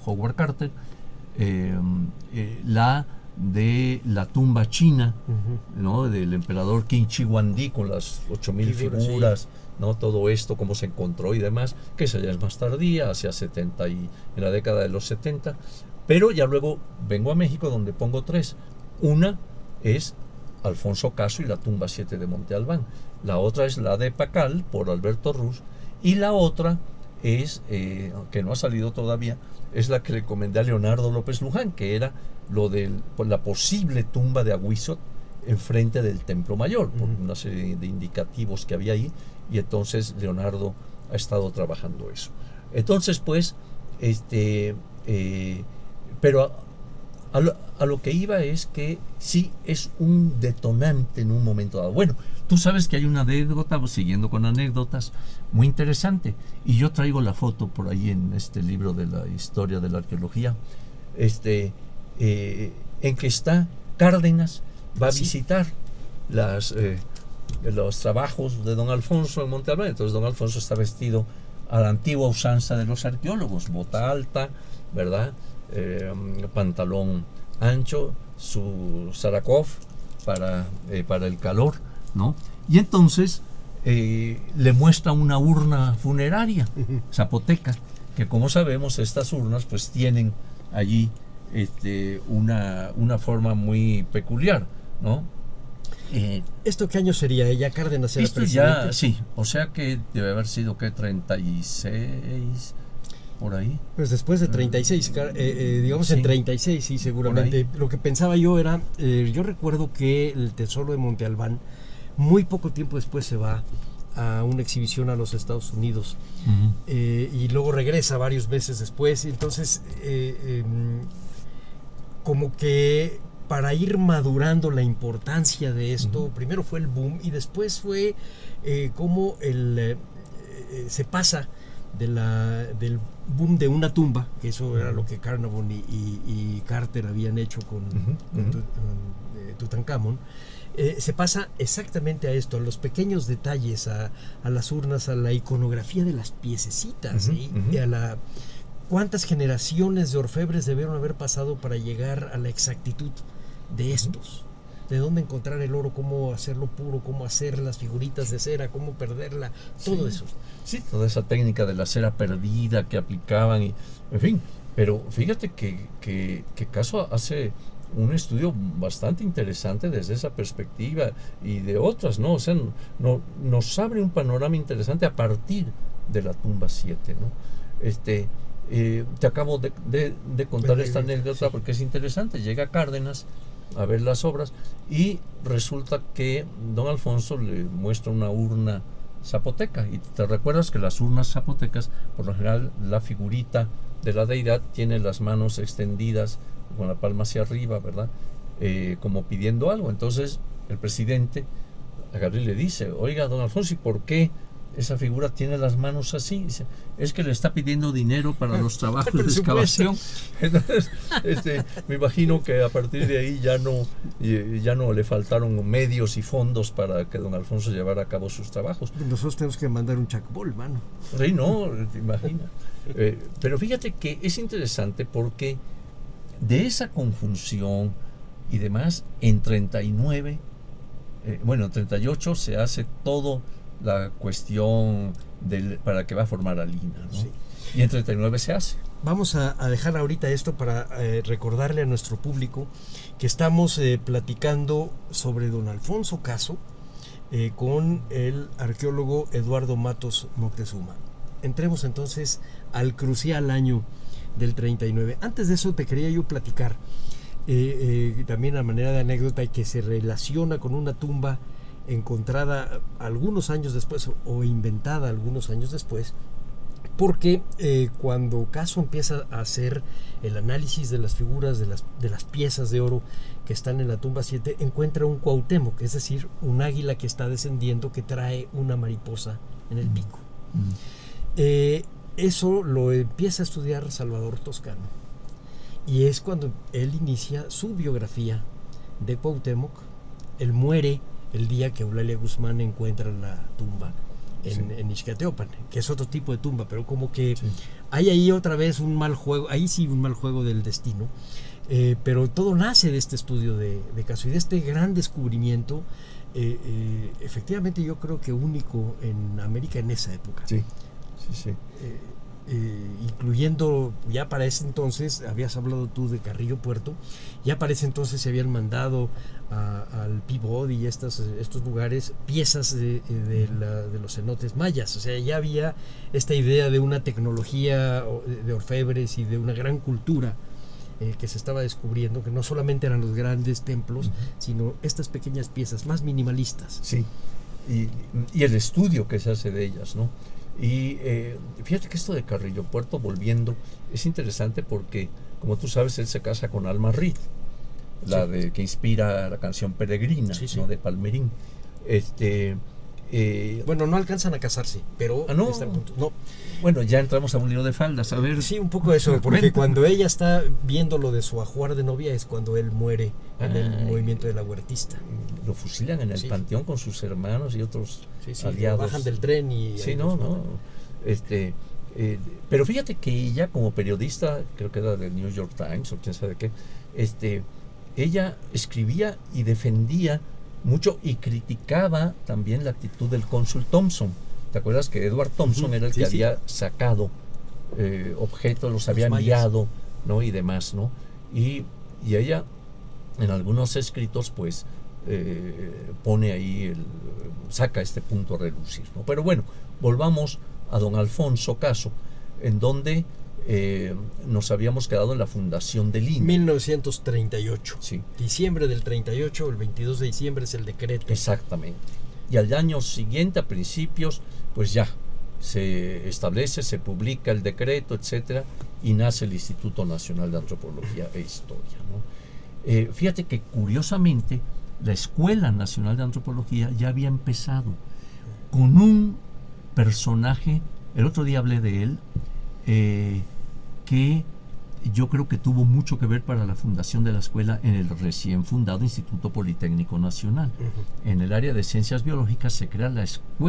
Howard Carter, la de la tumba china, ¿no?, del emperador Qin Shi Huangdi con las 8000 figuras, sí, ¿no?, todo esto, cómo se encontró y demás, que esa ya es más tardía, hacia 70 y en la década de los 70, pero ya luego vengo a México donde pongo 3. Una es Alfonso Caso y la tumba 7 de Monte Albán, la otra es la de Pacal por Alberto Ruz, y la otra es, que no ha salido todavía, es la que le recomendé a Leonardo López Luján, que era lo de la posible tumba de Aguizot enfrente del Templo Mayor, por una serie de indicativos que había ahí, y entonces Leonardo ha estado trabajando eso. Entonces, pues, pero a lo que iba es que sí es un detonante en un momento dado. Bueno, tú sabes que hay una anécdota, siguiendo con anécdotas, muy interesante, y yo traigo la foto por ahí en este libro de la historia de la arqueología, en que está Cárdenas, va a visitar los trabajos de don Alfonso en Monte Albán. Entonces don Alfonso está vestido a la antigua usanza de los arqueólogos, bota alta, ¿verdad?, pantalón ancho, su Sarakov para el calor, ¿no? Y entonces le muestra una urna funeraria zapoteca, que como sabemos estas urnas pues tienen allí una forma muy peculiar, ¿no? ¿Esto qué año sería? ¿Ya Cárdenas era esto presidente? Ya, sí, o sea que debe haber sido, ¿qué? 36, por ahí. Pues después de 36, digamos, sí, en 36, sí, seguramente. Lo que pensaba yo era, yo recuerdo que el Tesoro de Monte Albán, muy poco tiempo después se va a una exhibición a los Estados Unidos, y luego regresa varios meses después. Entonces, como que para ir madurando la importancia de esto, primero fue el boom y después fue cómo se pasa del boom de una tumba, que eso era lo que Carnarvon y Carter habían hecho con Tutankamón. Se pasa exactamente a esto, a los pequeños detalles, a las urnas, a la iconografía de las piececitas, y a la cuántas generaciones de orfebres debieron haber pasado para llegar a la exactitud de estos. De dónde encontrar el oro, cómo hacerlo puro, cómo hacer las figuritas de cera, cómo perderla, todo eso. Sí, toda esa técnica de la cera perdida que aplicaban, y, en fin. Pero fíjate que Caso hace un estudio bastante interesante desde esa perspectiva y de otras, ¿no? O sea, nos abre un panorama interesante a partir de la tumba 7, ¿no? Te acabo de contar esta anécdota porque es interesante. Llega Cárdenas a ver las obras y resulta que don Alfonso le muestra una urna zapoteca, y te recuerdas que las urnas zapotecas, por lo general, la figurita de la deidad tiene las manos extendidas con la palma hacia arriba, ¿verdad? Como pidiendo algo. Entonces el presidente a Gabriel le dice: oiga, don Alfonso, ¿y por qué esa figura tiene las manos así? Dice: es que le está pidiendo dinero para los trabajos de excavación. Entonces, me imagino que a partir de ahí ya no le faltaron medios y fondos para que don Alfonso llevara a cabo sus trabajos. Nosotros tenemos que mandar un chacbol, mano. Sí, no, te imaginas. Pero fíjate que es interesante porque de esa conjunción y demás, en 39, en 38 se hace todo la cuestión para que va a formar a Lina, ¿no? Sí. Y en 39 se hace. Vamos a dejar ahorita esto para recordarle a nuestro público que estamos platicando sobre don Alfonso Caso con el arqueólogo Eduardo Matos Moctezuma. Entremos entonces al crucial año del 39. Antes de eso te quería yo platicar también a manera de anécdota, y que se relaciona con una tumba encontrada algunos años después o inventada algunos años después, porque cuando Caso empieza a hacer el análisis de las figuras de las piezas de oro que están en la tumba 7, encuentra un Cuauhtémoc, es decir, un águila que está descendiendo, que trae una mariposa en el pico. Eso lo empieza a estudiar Salvador Toscano, y es cuando él inicia su biografía de Cuauhtémoc. Él muere el día que Eulalia Guzmán encuentra la tumba en Ixcateopan, que es otro tipo de tumba, pero como que hay ahí otra vez un mal juego, ahí sí un mal juego del destino, pero todo nace de este estudio de Caso y de este gran descubrimiento, efectivamente yo creo que único en América en esa época. Sí. Incluyendo, ya para ese entonces, habías hablado tú de Carrillo Puerto, ya para ese entonces se habían mandado al Peabody y estos lugares piezas de los cenotes mayas. O sea, ya había esta idea de una tecnología de orfebres y de una gran cultura que se estaba descubriendo, que no solamente eran los grandes templos, sino estas pequeñas piezas más minimalistas. Sí, y el estudio que se hace de ellas, ¿no? Y fíjate que esto de Carrillo Puerto, volviendo, es interesante porque, como tú sabes, él se casa con Alma Reed, que inspira la canción Peregrina, ¿no? De Palmerín. Bueno, no alcanzan a casarse, pero no. están juntos. No. Bueno, ya entramos a un lío de faldas, a ver. Sí, un poco eso, porque cuando ella está viendo lo de su ajuar de novia es cuando él muere en el movimiento de la Huertista. Lo fusilan en el panteón con sus hermanos y otros aliados. Bajan del tren y... Sí, no. Pero fíjate que ella, como periodista, creo que era del New York Times o quién sabe qué, ella escribía y defendía mucho y criticaba también la actitud del cónsul Thompson. ¿Te acuerdas que Edward Thompson era el que había sacado objetos, los había enviado, ¿no? Y demás, ¿no? Y ella, en algunos escritos, pues, pone ahí, saca este punto a relucir, ¿no? Pero bueno, volvamos a don Alfonso Caso, en donde nos habíamos quedado en la fundación de Lina. 1938. Sí. Diciembre del 38, el 22 de diciembre es el decreto. Exactamente. Y al año siguiente, a principios, pues ya se establece, se publica el decreto, etcétera, y nace el Instituto Nacional de Antropología e Historia, ¿no? Fíjate que curiosamente la Escuela Nacional de Antropología ya había empezado con un personaje el otro día hablé de él, que yo creo que tuvo mucho que ver para la fundación de la escuela en el recién fundado Instituto Politécnico Nacional. En el área de ciencias biológicas se crea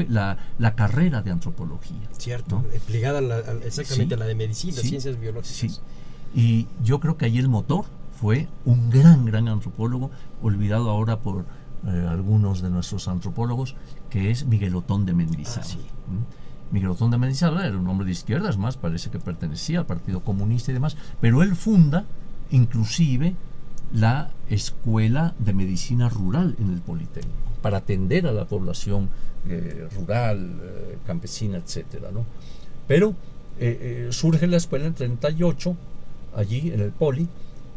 la carrera de antropología. Cierto, ¿no? ligada exactamente a la de medicina, sí, ciencias biológicas. Sí. Y yo creo que ahí el motor fue un gran antropólogo, olvidado ahora por algunos de nuestros antropólogos, que es Miguel Otón de Mendizábal. Sí. Miguel Otón de Mendizábal era un hombre de izquierdas, más parece que pertenecía al Partido Comunista y demás, pero él funda inclusive la Escuela de Medicina Rural en el Politécnico, para atender a la población rural, campesina, etcétera, ¿no? Pero surge la escuela en 38, allí en el Poli,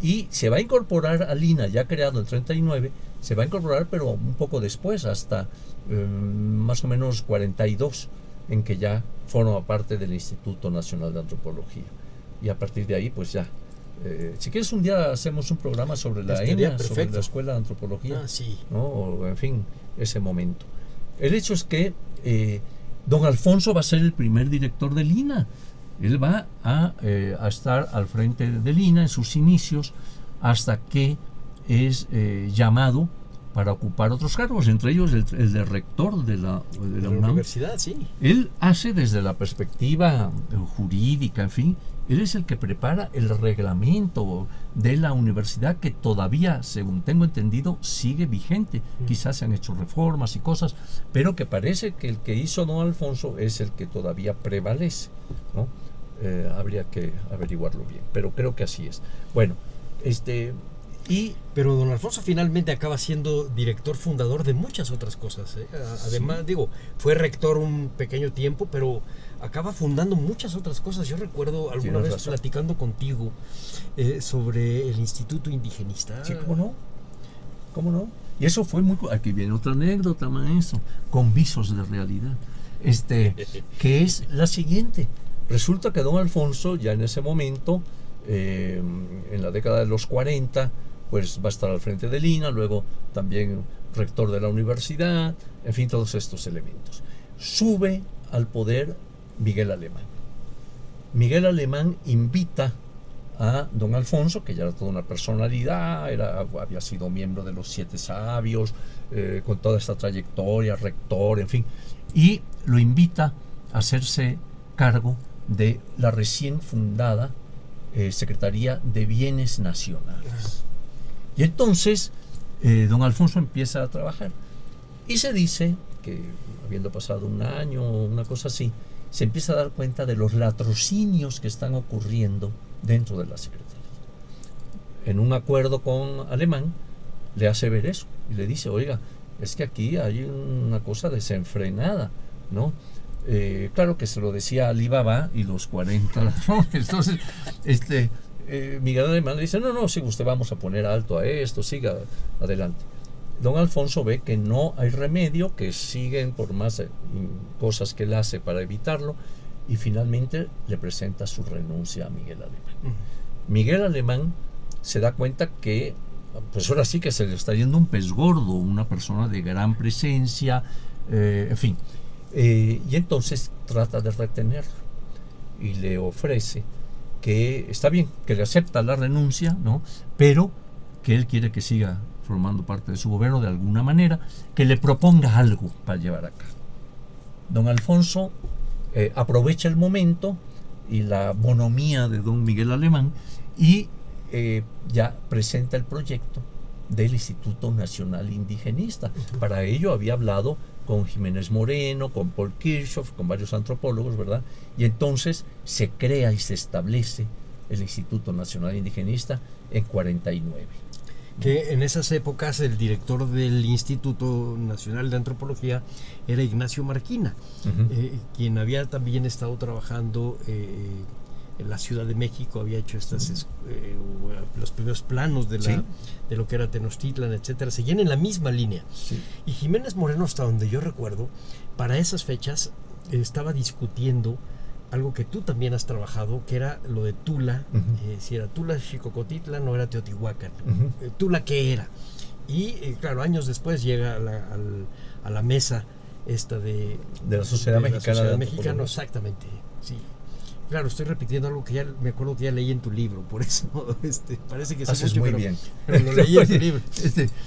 y se va a incorporar al INA, ya creado en 39, se va a incorporar pero un poco después, hasta más o menos 42, en que ya forma parte del Instituto Nacional de Antropología. Y a partir de ahí, pues ya, si quieres un día hacemos un programa sobre la ENA, sobre la Escuela de Antropología, sí. ¿no? O, en fin, ese momento. El hecho es que don Alfonso va a ser el primer director del INA. Él va a estar al frente del INA en sus inicios, hasta que es llamado para ocupar otros cargos, entre ellos el de rector de la universidad, sí. Él hace desde la perspectiva jurídica, en fin, él es el que prepara el reglamento de la universidad, que todavía, según tengo entendido, sigue vigente. Quizás se han hecho reformas y cosas, pero que parece que el que hizo don Alfonso es el que todavía prevalece, ¿no? Habría que averiguarlo bien, pero creo que así es. Bueno, pero don Alfonso finalmente acaba siendo director fundador de muchas otras cosas, ¿eh? Además, sí, fue rector un pequeño tiempo, pero acaba fundando muchas otras cosas. Yo recuerdo alguna vez platicando contigo sobre el Instituto Indigenista. Sí, ¿cómo no? Y eso fue aquí viene otra anécdota, maestro, con visos de realidad, que es la siguiente. Resulta que don Alfonso, ya en ese momento, en la década de los 40, pues va a estar al frente del INA, luego también rector de la universidad, en fin, todos estos elementos. Sube al poder Miguel Alemán. Miguel Alemán invita a don Alfonso, que ya era toda una personalidad, había sido miembro de los 7 sabios, con toda esta trayectoria, rector, en fin, y lo invita a hacerse cargo de la recién fundada Secretaría de Bienes Nacionales. Y entonces don Alfonso empieza a trabajar, y se dice que, habiendo pasado un año, una cosa así, se empieza a dar cuenta de los latrocinios que están ocurriendo dentro de la Secretaría. En un acuerdo con Alemán, le hace ver eso y le dice: oiga, es que aquí hay una cosa desenfrenada, ¿no? Claro que se lo decía Alibaba y los 40 ladrones. Entonces, Miguel Alemán le dice: no, sí, usted vamos a poner alto a esto, siga adelante. Don Alfonso ve que no hay remedio, que siguen por más cosas que él hace para evitarlo, y finalmente le presenta su renuncia a Miguel Alemán. Miguel Alemán se da cuenta que, pues ahora sí que se le está yendo un pez gordo, una persona de gran presencia, en fin. Y entonces trata de retenerlo y le ofrece que está bien, que le acepta la renuncia, ¿no? Pero que él quiere que siga formando parte de su gobierno de alguna manera, que le proponga algo para llevar a cabo. Don Alfonso aprovecha el momento y la bonomía de don Miguel Alemán y ya presenta el proyecto del Instituto Nacional Indigenista. Para ello había hablado con Jiménez Moreno, con Paul Kirchhoff, con varios antropólogos, ¿verdad? Y entonces se crea y se establece el Instituto Nacional Indigenista en 49. Que en esas épocas el director del Instituto Nacional de Antropología era Ignacio Marquina, quien había también estado trabajando en la Ciudad de México, había hecho los primeros planos de lo que era Tenochtitlan, etcétera. Seguían en la misma línea. Sí. Y Jiménez Moreno, hasta donde yo recuerdo, para esas fechas estaba discutiendo algo que tú también has trabajado, que era lo de Tula, si era Tula Xicocotitlan o era Teotihuacán. Tula, ¿qué era? Y claro, años después llega a la mesa esta de la Sociedad Mexicana Sociedad de Mexicana, Antropología. exactamente, sí. Claro, estoy repitiendo algo que ya me acuerdo que ya leí en tu libro, por eso parece que Haces muy bien. Pero lo leí en tu libro.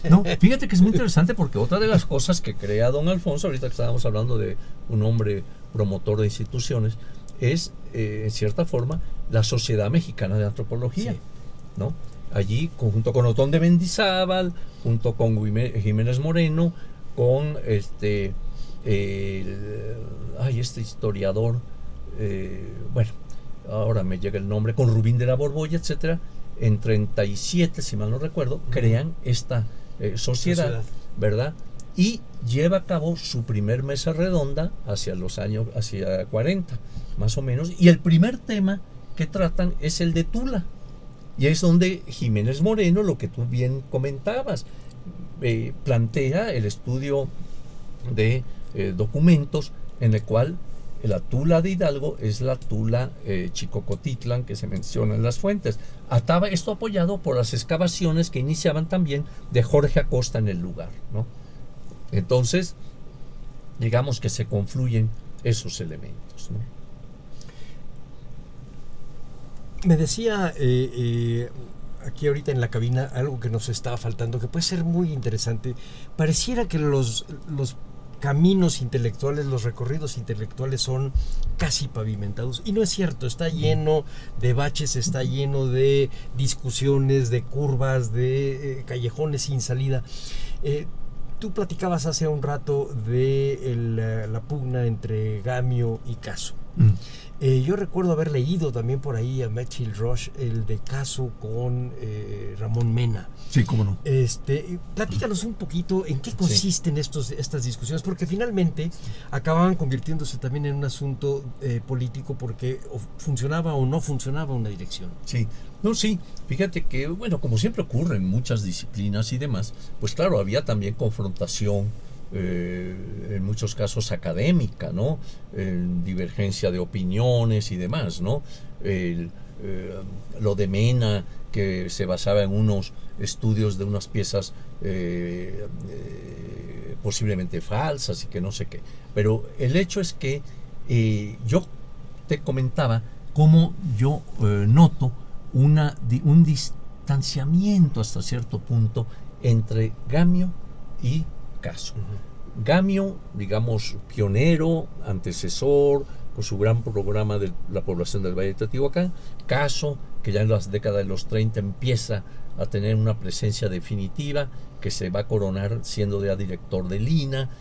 No, fíjate que es muy interesante porque otra de las cosas que crea don Alfonso, ahorita que estábamos hablando de un hombre promotor de instituciones, es, en cierta forma, la Sociedad Mexicana de Antropología, Sí. ¿no? Allí, junto con Otón de Mendizábal, junto con Jiménez Moreno, con este historiador, bueno, ahora me llega el nombre, con Rubín de la Borbolla, etcétera, en 37, si mal no recuerdo, crean esta sociedad, ¿verdad? Y lleva a cabo su primer mesa redonda hacia 40, más o menos, y el primer tema que tratan es el de Tula, y es donde Jiménez Moreno, lo que tú bien comentabas, plantea el estudio de documentos en el cual la Tula de Hidalgo es la Tula Chicocotitlan que se menciona en las fuentes. Esto apoyado por las excavaciones que iniciaban también de Jorge Acosta en el lugar, ¿no? Entonces, digamos que se confluyen esos elementos, ¿no? Me decía aquí ahorita en la cabina algo que nos estaba faltando, que puede ser muy interesante. Pareciera que los caminos intelectuales, los recorridos intelectuales son casi pavimentados, y no es cierto. Está lleno de baches, está lleno de discusiones, de curvas, de callejones sin salida. Tú platicabas hace un rato de la pugna entre Gamio y Caso. Yo recuerdo haber leído también por ahí a Metzil Roche el de Caso con Ramón Mena. Sí, cómo no. Platícanos un poquito en qué consisten estas discusiones, porque finalmente acababan convirtiéndose también en un asunto político, porque funcionaba o no funcionaba una dirección. Sí, no, sí, fíjate que, bueno, como siempre ocurre en muchas disciplinas y demás, pues claro, había también confrontación, en muchos casos académica, ¿no? Divergencia de opiniones y demás, ¿no? Lo de Mena, que se basaba en unos estudios de unas piezas posiblemente falsas y que no sé qué. Pero el hecho es que yo te comentaba cómo yo noto un distanciamiento hasta cierto punto entre Gamio y Caso. Gamio, digamos, pionero, antecesor, con su gran programa de la población del Valle de Teotihuacán. Caso, que ya en las décadas de los 30 empieza a tener una presencia definitiva, que se va a coronar siendo ya director de Lina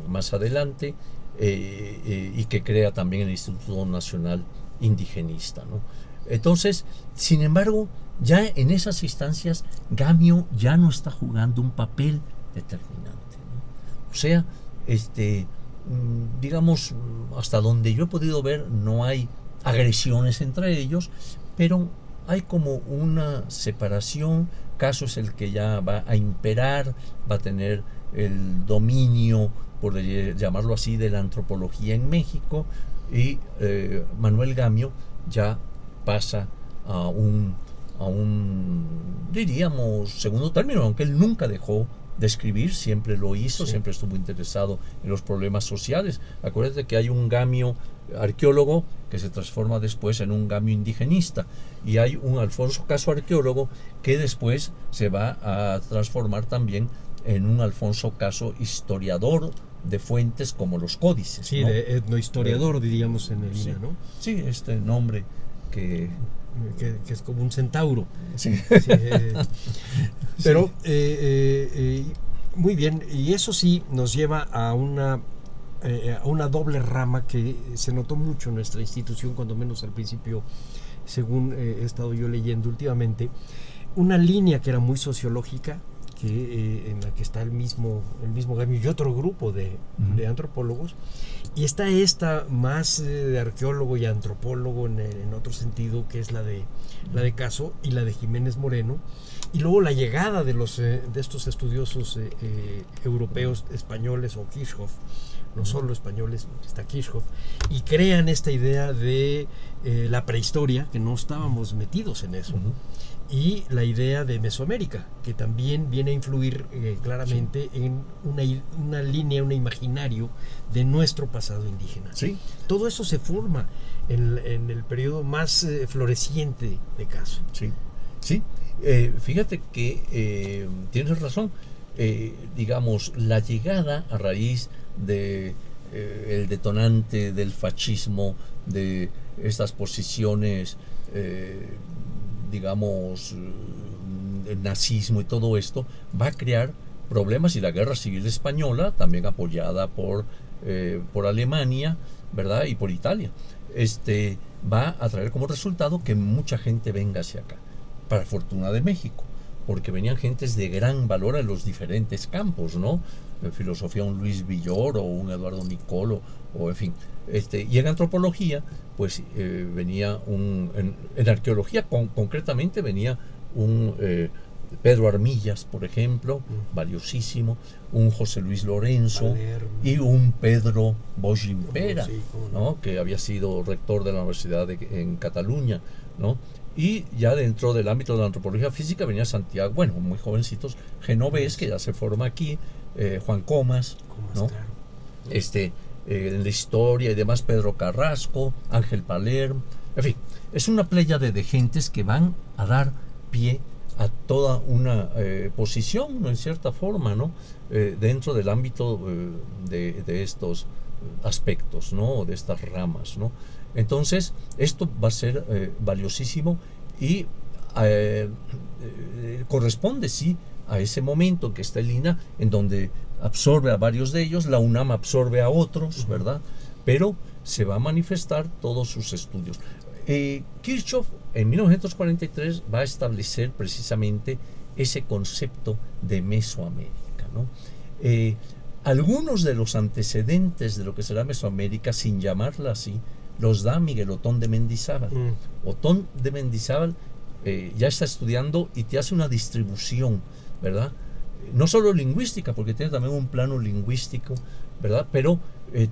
más adelante, y que crea también el Instituto Nacional Indigenista, ¿no? Entonces, sin embargo, ya en esas instancias, Gamio ya no está jugando un papel determinante, ¿no? O sea, digamos, hasta donde yo he podido ver, no hay agresiones entre ellos, pero hay como una separación. Caso es el que ya va a imperar, va a tener el dominio, por llamarlo así, de la antropología en México, y Manuel Gamio ya pasa a un diríamos segundo término, aunque él nunca dejó de escribir, siempre lo hizo, siempre estuvo interesado en los problemas sociales. Acuérdate que hay un Gamio arqueólogo que se transforma después en un Gamio indigenista, y hay un Alfonso Caso arqueólogo que después se va a transformar también en un Alfonso Caso historiador de fuentes como los códices, sí, ¿no? De etnohistoriador, diríamos en el INA, ¿no? Sí, este nombre que es como un centauro. Sí. Sí, pero muy bien, y eso sí nos lleva a una doble rama que se notó mucho en nuestra institución, cuando menos al principio, según he estado yo leyendo últimamente, una línea que era muy sociológica, en la que está el mismo Gamio y otro grupo de antropólogos, y está esta más de arqueólogo y antropólogo en otro sentido, que es la de Caso y la de Jiménez Moreno, y luego la llegada de estos estudiosos europeos, españoles, o Kirchhoff, no solo españoles, está Kirchhoff, y crean esta idea de la prehistoria, que no estábamos metidos en eso, y la idea de Mesoamérica, que también viene a influir claramente en una línea, un imaginario de nuestro pasado indígena. Sí. Todo eso se forma en el periodo más floreciente de Caso. Sí, sí. Fíjate que tienes razón. Digamos, la llegada a raíz de el detonante del fascismo, de estas posiciones, digamos, el nazismo y todo esto, va a crear problemas, y la guerra civil española, también apoyada por Alemania, ¿verdad? Y por Italia, va a traer como resultado que mucha gente venga hacia acá, para fortuna de México, porque venían gentes de gran valor en los diferentes campos, ¿no? En filosofía un Luis Villoro, o un Eduardo Nicolo, o en fin. Y en antropología, pues venía en arqueología concretamente venía un Pedro Armillas, por ejemplo, valiosísimo, un José Luis Lorenzo, y un Pedro Bosch Gimpera, ¿no? Que había sido rector de la Universidad en Cataluña, ¿no? Y ya dentro del ámbito de la antropología física venía Santiago, bueno, muy jovencitos, Genovés, que ya se forma aquí, Juan Comas, ¿no? Claro. En la historia y demás, Pedro Carrasco, Ángel Palermo, en fin, es una pléyade de gentes que van a dar pie a toda una posición, ¿no? En cierta forma, ¿no? Dentro del ámbito de estos aspectos, ¿no? De estas ramas, ¿no? Entonces, esto va a ser valiosísimo y corresponde, sí, a ese momento que está el INAH, en donde absorbe a varios de ellos, la UNAM absorbe a otros, ¿verdad? Pero se va a manifestar todos sus estudios. Kirchhoff, en 1943, va a establecer precisamente ese concepto de Mesoamérica, ¿no? Algunos de los antecedentes de lo que será Mesoamérica, sin llamarla así, los da Miguel Otón de Mendizábal. Otón de Mendizábal ya está estudiando y te hace una distribución, ¿verdad? No solo lingüística, porque tiene también un plano lingüístico, ¿verdad? Pero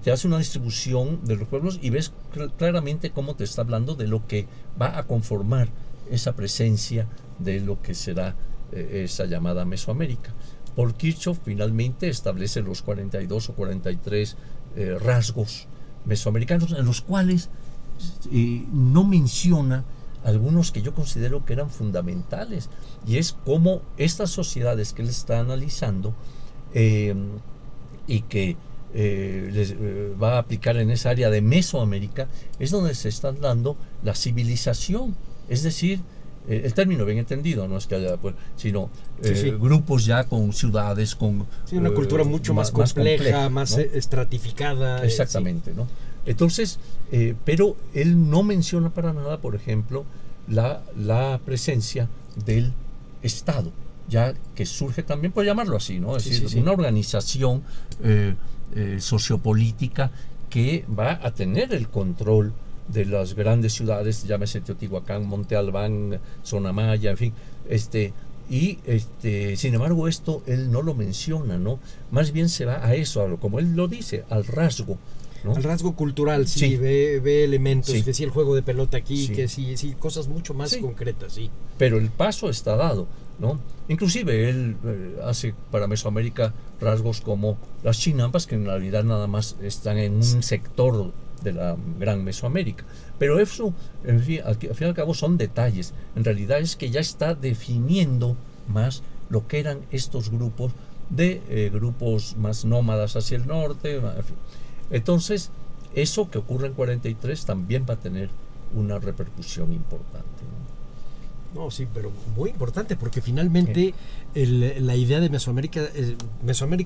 te hace una distribución de los pueblos y ves claramente cómo te está hablando de lo que va a conformar esa presencia de lo que será esa llamada Mesoamérica. Por Kirchhoff finalmente establece los 42 o 43 rasgos mesoamericanos, en los cuales no menciona algunos que yo considero que eran fundamentales, y es cómo estas sociedades que él está analizando y que les va a aplicar en esa área de Mesoamérica, es donde se está dando la civilización, es decir, el término bien entendido, no es que haya, pues, sino grupos ya con ciudades, con una cultura mucho más compleja, más, ¿no? Estratificada. Exactamente, ¿no? Entonces, pero él no menciona para nada, por ejemplo, la presencia del Estado, ya que surge también, por llamarlo así, ¿no? Es decir, una organización sociopolítica que va a tener el control de las grandes ciudades, llámese Teotihuacán, Monte Albán, Zona Maya, en fin, sin embargo esto él no lo menciona, ¿no? Más bien se va a eso, como él lo dice, al rasgo, ¿no? Al rasgo cultural, sí. Ve elementos, que sí, el juego de pelota aquí, que sí, cosas mucho más concretas, sí. Pero el paso está dado, ¿no? Inclusive él hace para Mesoamérica rasgos como las chinampas, que en realidad nada más están en un sector de la gran Mesoamérica, pero eso, en fin, al fin y al cabo son detalles. En realidad es que ya está definiendo más lo que eran estos grupos grupos más nómadas hacia el norte, en fin. Entonces, eso que ocurre en 43 también va a tener una repercusión importante, ¿no? No, sí, pero muy importante, porque finalmente la idea de Mesoamérica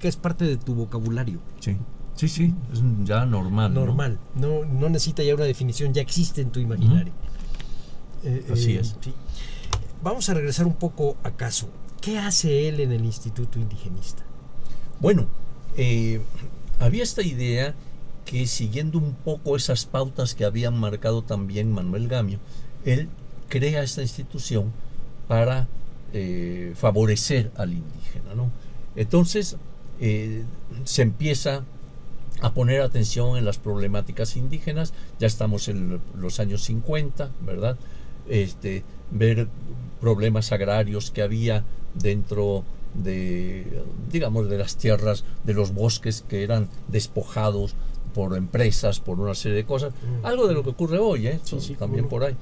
es parte de tu vocabulario. Sí, es ya normal. Normal, no necesita ya una definición, ya existe en tu imaginario. Así es. Sí. Vamos a regresar un poco a Caso. ¿Qué hace él en el Instituto Indigenista? Bueno, había esta idea que, siguiendo un poco esas pautas que habían marcado también Manuel Gamio, él crea esta institución para favorecer al indígena, ¿no? Entonces se empieza a poner atención en las problemáticas indígenas. Ya estamos en los años 50, ¿verdad? Ver problemas agrarios que había dentro de, digamos, de las tierras, de los bosques que eran despojados por empresas, por una serie de cosas, algo de lo que ocurre hoy, Sí, también no. por ahí.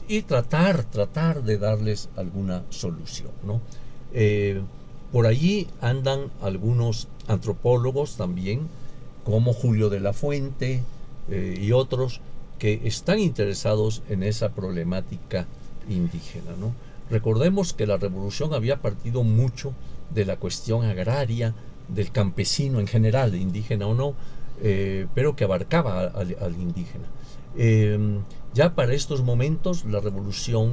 Y tratar de darles alguna solución, ¿no? Por allí andan algunos antropólogos también, como Julio de la Fuente y otros, que están interesados en esa problemática indígena, ¿no? Recordemos que la revolución había partido mucho de la cuestión agraria, del campesino en general, indígena o no, pero que abarcaba al indígena. Ya para estos momentos la revolución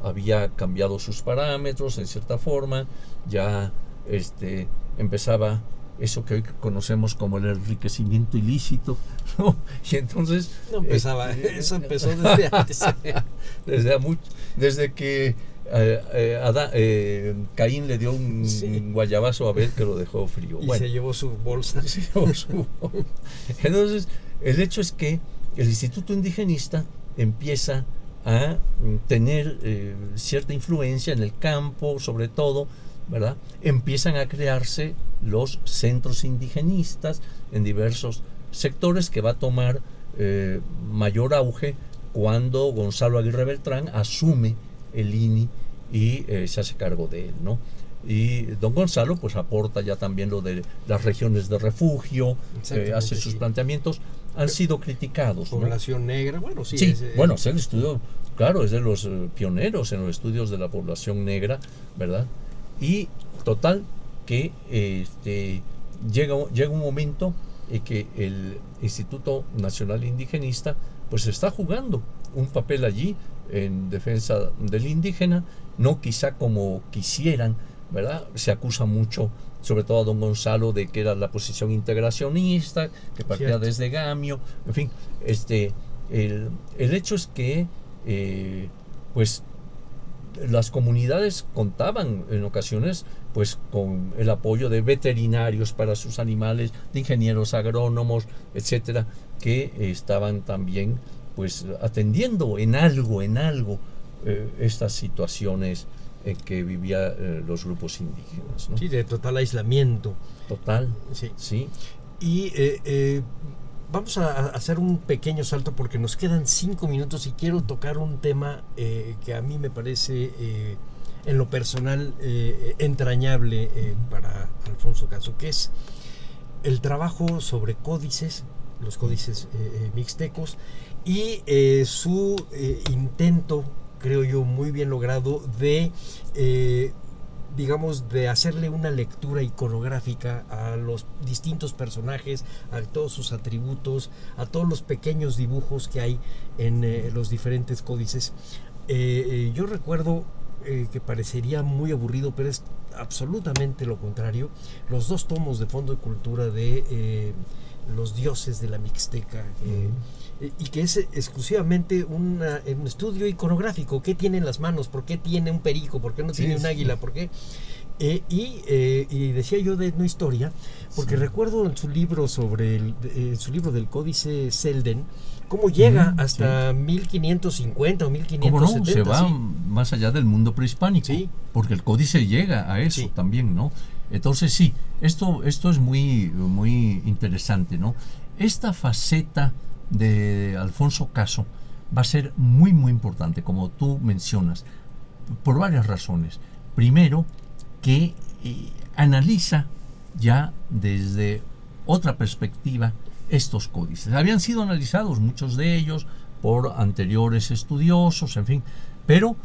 había cambiado sus parámetros en cierta forma, ya empezaba eso que hoy conocemos como el enriquecimiento ilícito, ¿no? Y entonces... No empezaba, eso empezó desde antes. desde que Caín le dio un guayabazo a Abel que lo dejó frío. Y se llevó su bolsa. Entonces, el hecho es que el Instituto Indigenista empieza a tener cierta influencia en el campo, sobre todo, ¿verdad? Empiezan a crearse los centros indigenistas en diversos sectores, que va a tomar mayor auge cuando Gonzalo Aguirre Beltrán asume el INI y se hace cargo de él, ¿no? Y don Gonzalo pues aporta ya también lo de las regiones de refugio, hace sus planteamientos, han sido criticados, ¿no? Población negra, bueno, sí. Sí, bueno, es el estudio, claro, es de los pioneros en los estudios de la población negra, ¿verdad? Y total que llega un momento en que el Instituto Nacional Indigenista pues está jugando un papel allí en defensa del indígena, no quizá como quisieran, ¿verdad? Se acusa mucho, sobre todo a don Gonzalo, de que era la posición integracionista, que partía Cierto. desde Gamio, en fin, el hecho es que pues las comunidades contaban en ocasiones pues con el apoyo de veterinarios para sus animales, de ingenieros agrónomos, etcétera, que estaban también pues atendiendo en algo estas situaciones en que vivían los grupos indígenas, ¿no? Sí, de total aislamiento. Total, Sí. sí. Y vamos a hacer un pequeño salto porque nos quedan 5 minutos y quiero tocar un tema que a mí me parece en lo personal entrañable para Alfonso Caso, que es el trabajo sobre códices, los códices mixtecos, y su intento, creo yo, muy bien logrado de digamos, de hacerle una lectura iconográfica a los distintos personajes, a todos sus atributos, a todos los pequeños dibujos que hay en los diferentes códices. Yo recuerdo que parecería muy aburrido, pero es absolutamente lo contrario, los 2 tomos de Fondo de Cultura de los dioses de la Mixteca, y que es exclusivamente un estudio iconográfico. ¿Qué tiene en las manos? ¿Por qué tiene un perico? ¿Por qué no tiene un águila? ¿Por qué? Y decía yo de no historia, porque recuerdo en su libro su libro del Códice Selden, cómo llega hasta 1550 o 1570. ¿Cómo no? Se va sí. más allá del mundo prehispánico, Sí. porque el códice llega a eso también, ¿no? Entonces sí, esto es muy, muy interesante, ¿no? Esta faceta de Alfonso Caso va a ser muy, muy importante, como tú mencionas, por varias razones. Primero, que analiza ya desde otra perspectiva estos códices. Habían sido analizados muchos de ellos por anteriores estudiosos, en fin, pero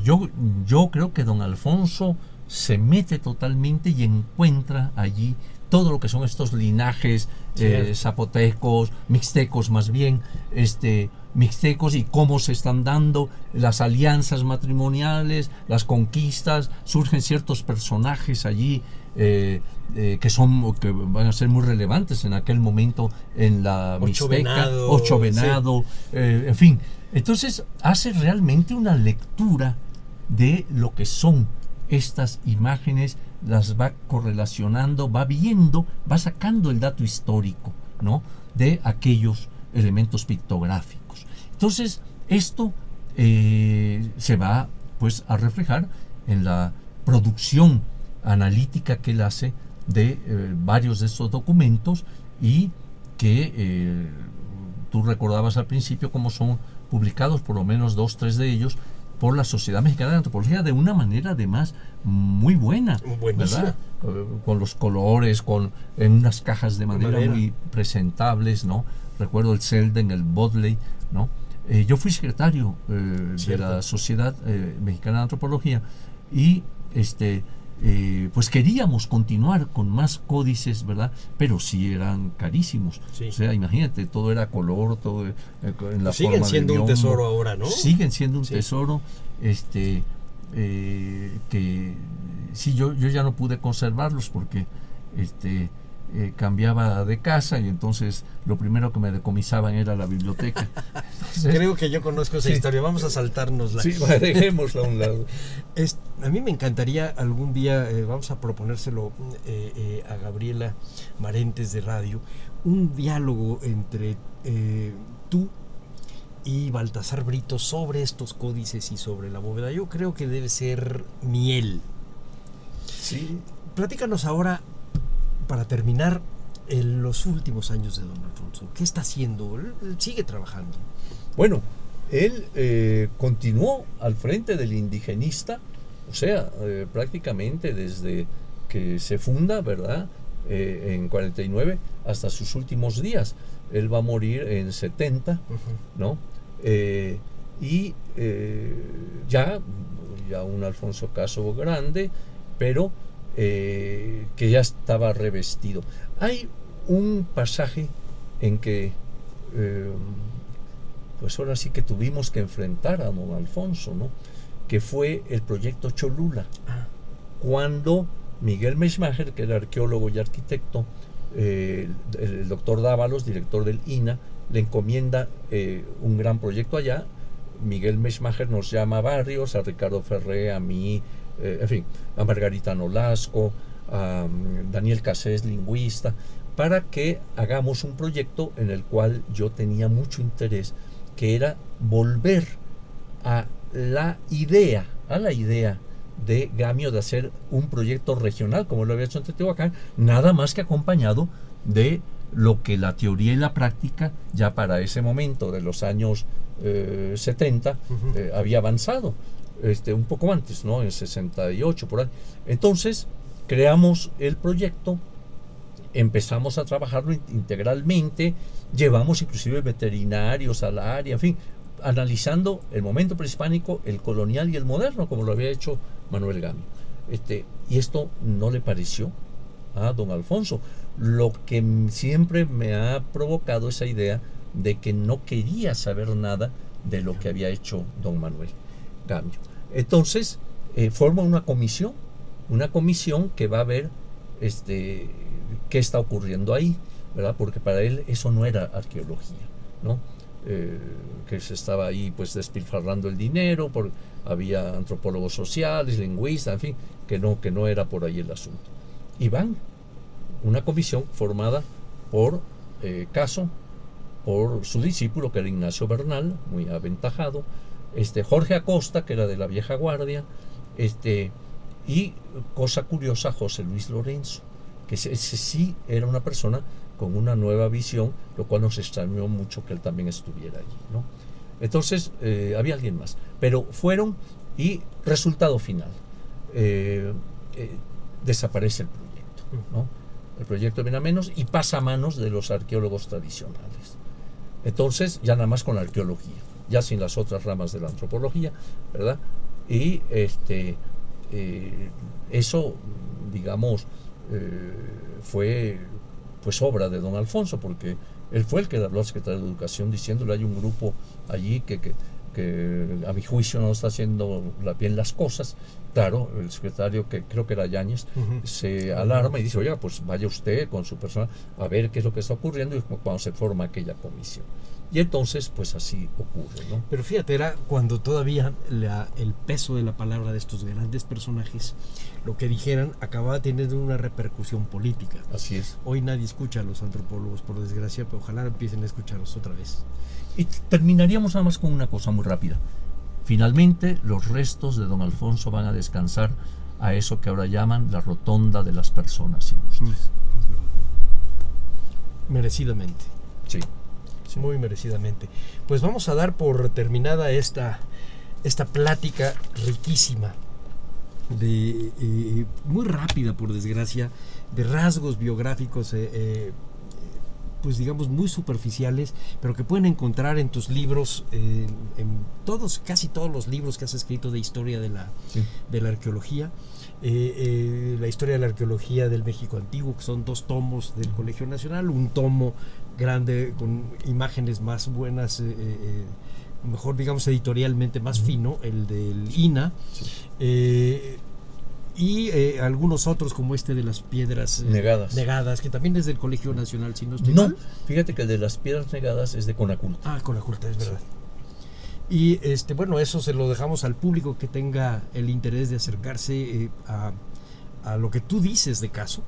yo creo que don Alfonso se mete totalmente y encuentra allí todo lo que son estos linajes zapotecos, mixtecos más bien, mixtecos, y cómo se están dando las alianzas matrimoniales, las conquistas. Surgen ciertos personajes allí que van a ser muy relevantes en aquel momento en la Mixteca, Ocho Venado, en fin. Entonces hace realmente una lectura de lo que son estas imágenes, las va correlacionando, va viendo, va sacando el dato histórico, ¿no?, de aquellos elementos pictográficos. Entonces, esto se va pues a reflejar en la producción analítica que él hace de varios de estos documentos, y que tú recordabas al principio cómo son publicados, por lo menos 2, 3 de ellos, por la Sociedad Mexicana de Antropología, de una manera además muy buena, ¿verdad? Con los colores, en unas cajas de madera muy presentables, ¿no? Recuerdo el Selden, el Bodley, ¿no? Yo fui secretario de la Sociedad Mexicana de Antropología, y pues queríamos continuar con más códices, ¿verdad? Pero sí eran carísimos. Sí. O sea, imagínate, todo era color, todo en la siguen forma siendo de un tesoro ahora, ¿no? Siguen siendo un tesoro, que sí, yo ya no pude conservarlos porque cambiaba de casa, y entonces lo primero que me decomisaban era la biblioteca. Entonces, creo que yo conozco esa historia, vamos a saltárnosla. Sí, dejémosla a un lado. A mí me encantaría algún día, vamos a proponérselo a Gabriela Marentes de Radio, un diálogo entre tú y Baltasar Brito sobre estos códices y sobre la bóveda. Yo creo que debe ser miel. Sí. Platícanos ahora, para terminar, en los últimos años de don Alfonso. ¿Qué está haciendo? Él sigue trabajando. Bueno, él continuó al frente del Indigenista, o sea, prácticamente desde que se funda, ¿verdad? En 49 hasta sus últimos días. Él va a morir en 70, ¿no? Ya un Alfonso Caso grande, pero que ya estaba revestido. Hay un pasaje en que pues ahora sí que tuvimos que enfrentar a don Alfonso, ¿no? Que fue el proyecto Cholula, cuando Miguel Meshmacher, que era arqueólogo y arquitecto, el doctor Dávalos, director del INA, le encomienda un gran proyecto allá. Miguel Meshmacher nos llama a Barrios, a Ricardo Ferré, a mí, en fin, a Margarita Nolasco, a Daniel Cassés, lingüista, para que hagamos un proyecto en el cual yo tenía mucho interés, que era volver a la idea de Gamio de hacer un proyecto regional, como lo había hecho en Teotihuacán, nada más que acompañado de lo que la teoría y la práctica, ya para ese momento de los años 70, había avanzado. Un poco antes, ¿no? En 68, por ahí. Entonces, creamos el proyecto, empezamos a trabajarlo integralmente, llevamos inclusive veterinarios al área, en fin, analizando el momento prehispánico, el colonial y el moderno, como lo había hecho Manuel Gamio. Y esto no le pareció a don Alfonso, lo que siempre me ha provocado esa idea de que no quería saber nada de lo que había hecho don Manuel Gamio. Entonces forma una comisión que va a ver qué está ocurriendo ahí, ¿verdad? Porque para él eso no era arqueología, ¿no? Que se estaba ahí pues despilfarrando el dinero, había antropólogos sociales, lingüistas, en fin, que no era por ahí el asunto. Y van una comisión formada por Caso, por su discípulo, que era Ignacio Bernal, muy aventajado, Jorge Acosta, que era de la vieja guardia, y cosa curiosa, José Luis Lorenzo, que ese sí era una persona con una nueva visión, lo cual nos extrañó mucho que él también estuviera allí, ¿no? Entonces había alguien más, pero fueron, y resultado final, desaparece el proyecto, ¿no? El proyecto viene a menos y pasa a manos de los arqueólogos tradicionales. Entonces ya nada más con la arqueología, ya sin las otras ramas de la antropología, ¿verdad? Y eso, digamos, fue pues obra de don Alfonso, porque él fue el que habló al secretario de Educación diciéndole: hay un grupo allí que a mi juicio no está haciendo bien las cosas. Claro, el secretario, que creo que era Yáñez, se alarma y dice: oiga, pues vaya usted con su persona a ver qué es lo que está ocurriendo, y cuando se forma aquella comisión. Y entonces, pues así ocurre, ¿no? Pero fíjate, era cuando todavía el peso de la palabra de estos grandes personajes, lo que dijeran, acababa teniendo una repercusión política. Así es. Hoy nadie escucha a los antropólogos, por desgracia, pero ojalá empiecen a escucharlos otra vez. Y terminaríamos nada más con una cosa muy rápida. Finalmente, los restos de don Alfonso van a descansar a eso que ahora llaman la rotonda de las personas ilustres. Merecidamente. Sí. Muy merecidamente. Pues vamos a dar por terminada esta plática riquísima, muy rápida por desgracia, de rasgos biográficos, pues digamos muy superficiales, pero que pueden encontrar en tus libros, casi todos los libros que has escrito de historia de la arqueología. La historia de la arqueología del México antiguo, que son 2 tomos del Colegio Nacional, un tomo grande con imágenes más buenas, mejor digamos editorialmente más fino, el del INA, y algunos otros como este de las piedras negadas, que también es del Colegio Nacional, si no estoy mal. Fíjate que el de las piedras negadas es de Conaculta. Conaculta, es verdad. Y bueno, eso se lo dejamos al público que tenga el interés de acercarse a lo que tú dices de Caso,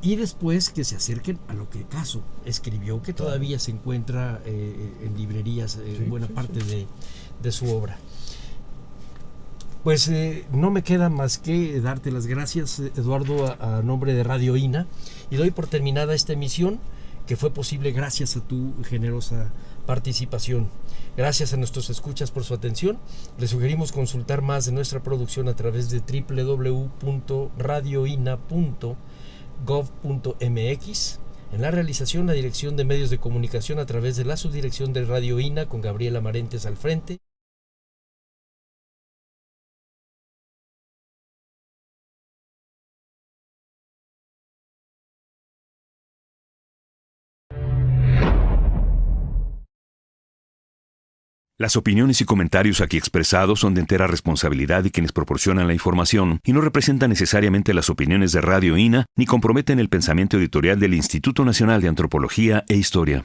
y después que se acerquen a lo que Caso escribió, que todavía se encuentra en librerías, buena parte de su obra. Pues no me queda más que darte las gracias, Eduardo, a nombre de Radio INA, y doy por terminada esta emisión, que fue posible gracias a tu generosa participación. Gracias a nuestros escuchas por su atención. Les sugerimos consultar más de nuestra producción a través de www.radioina.gov.mx. En la realización, la Dirección de Medios de Comunicación a través de la Subdirección de Radio INA, con Gabriela Marentes al frente. Las opiniones y comentarios aquí expresados son de entera responsabilidad de quienes proporcionan la información y no representan necesariamente las opiniones de Radio INA ni comprometen el pensamiento editorial del Instituto Nacional de Antropología e Historia.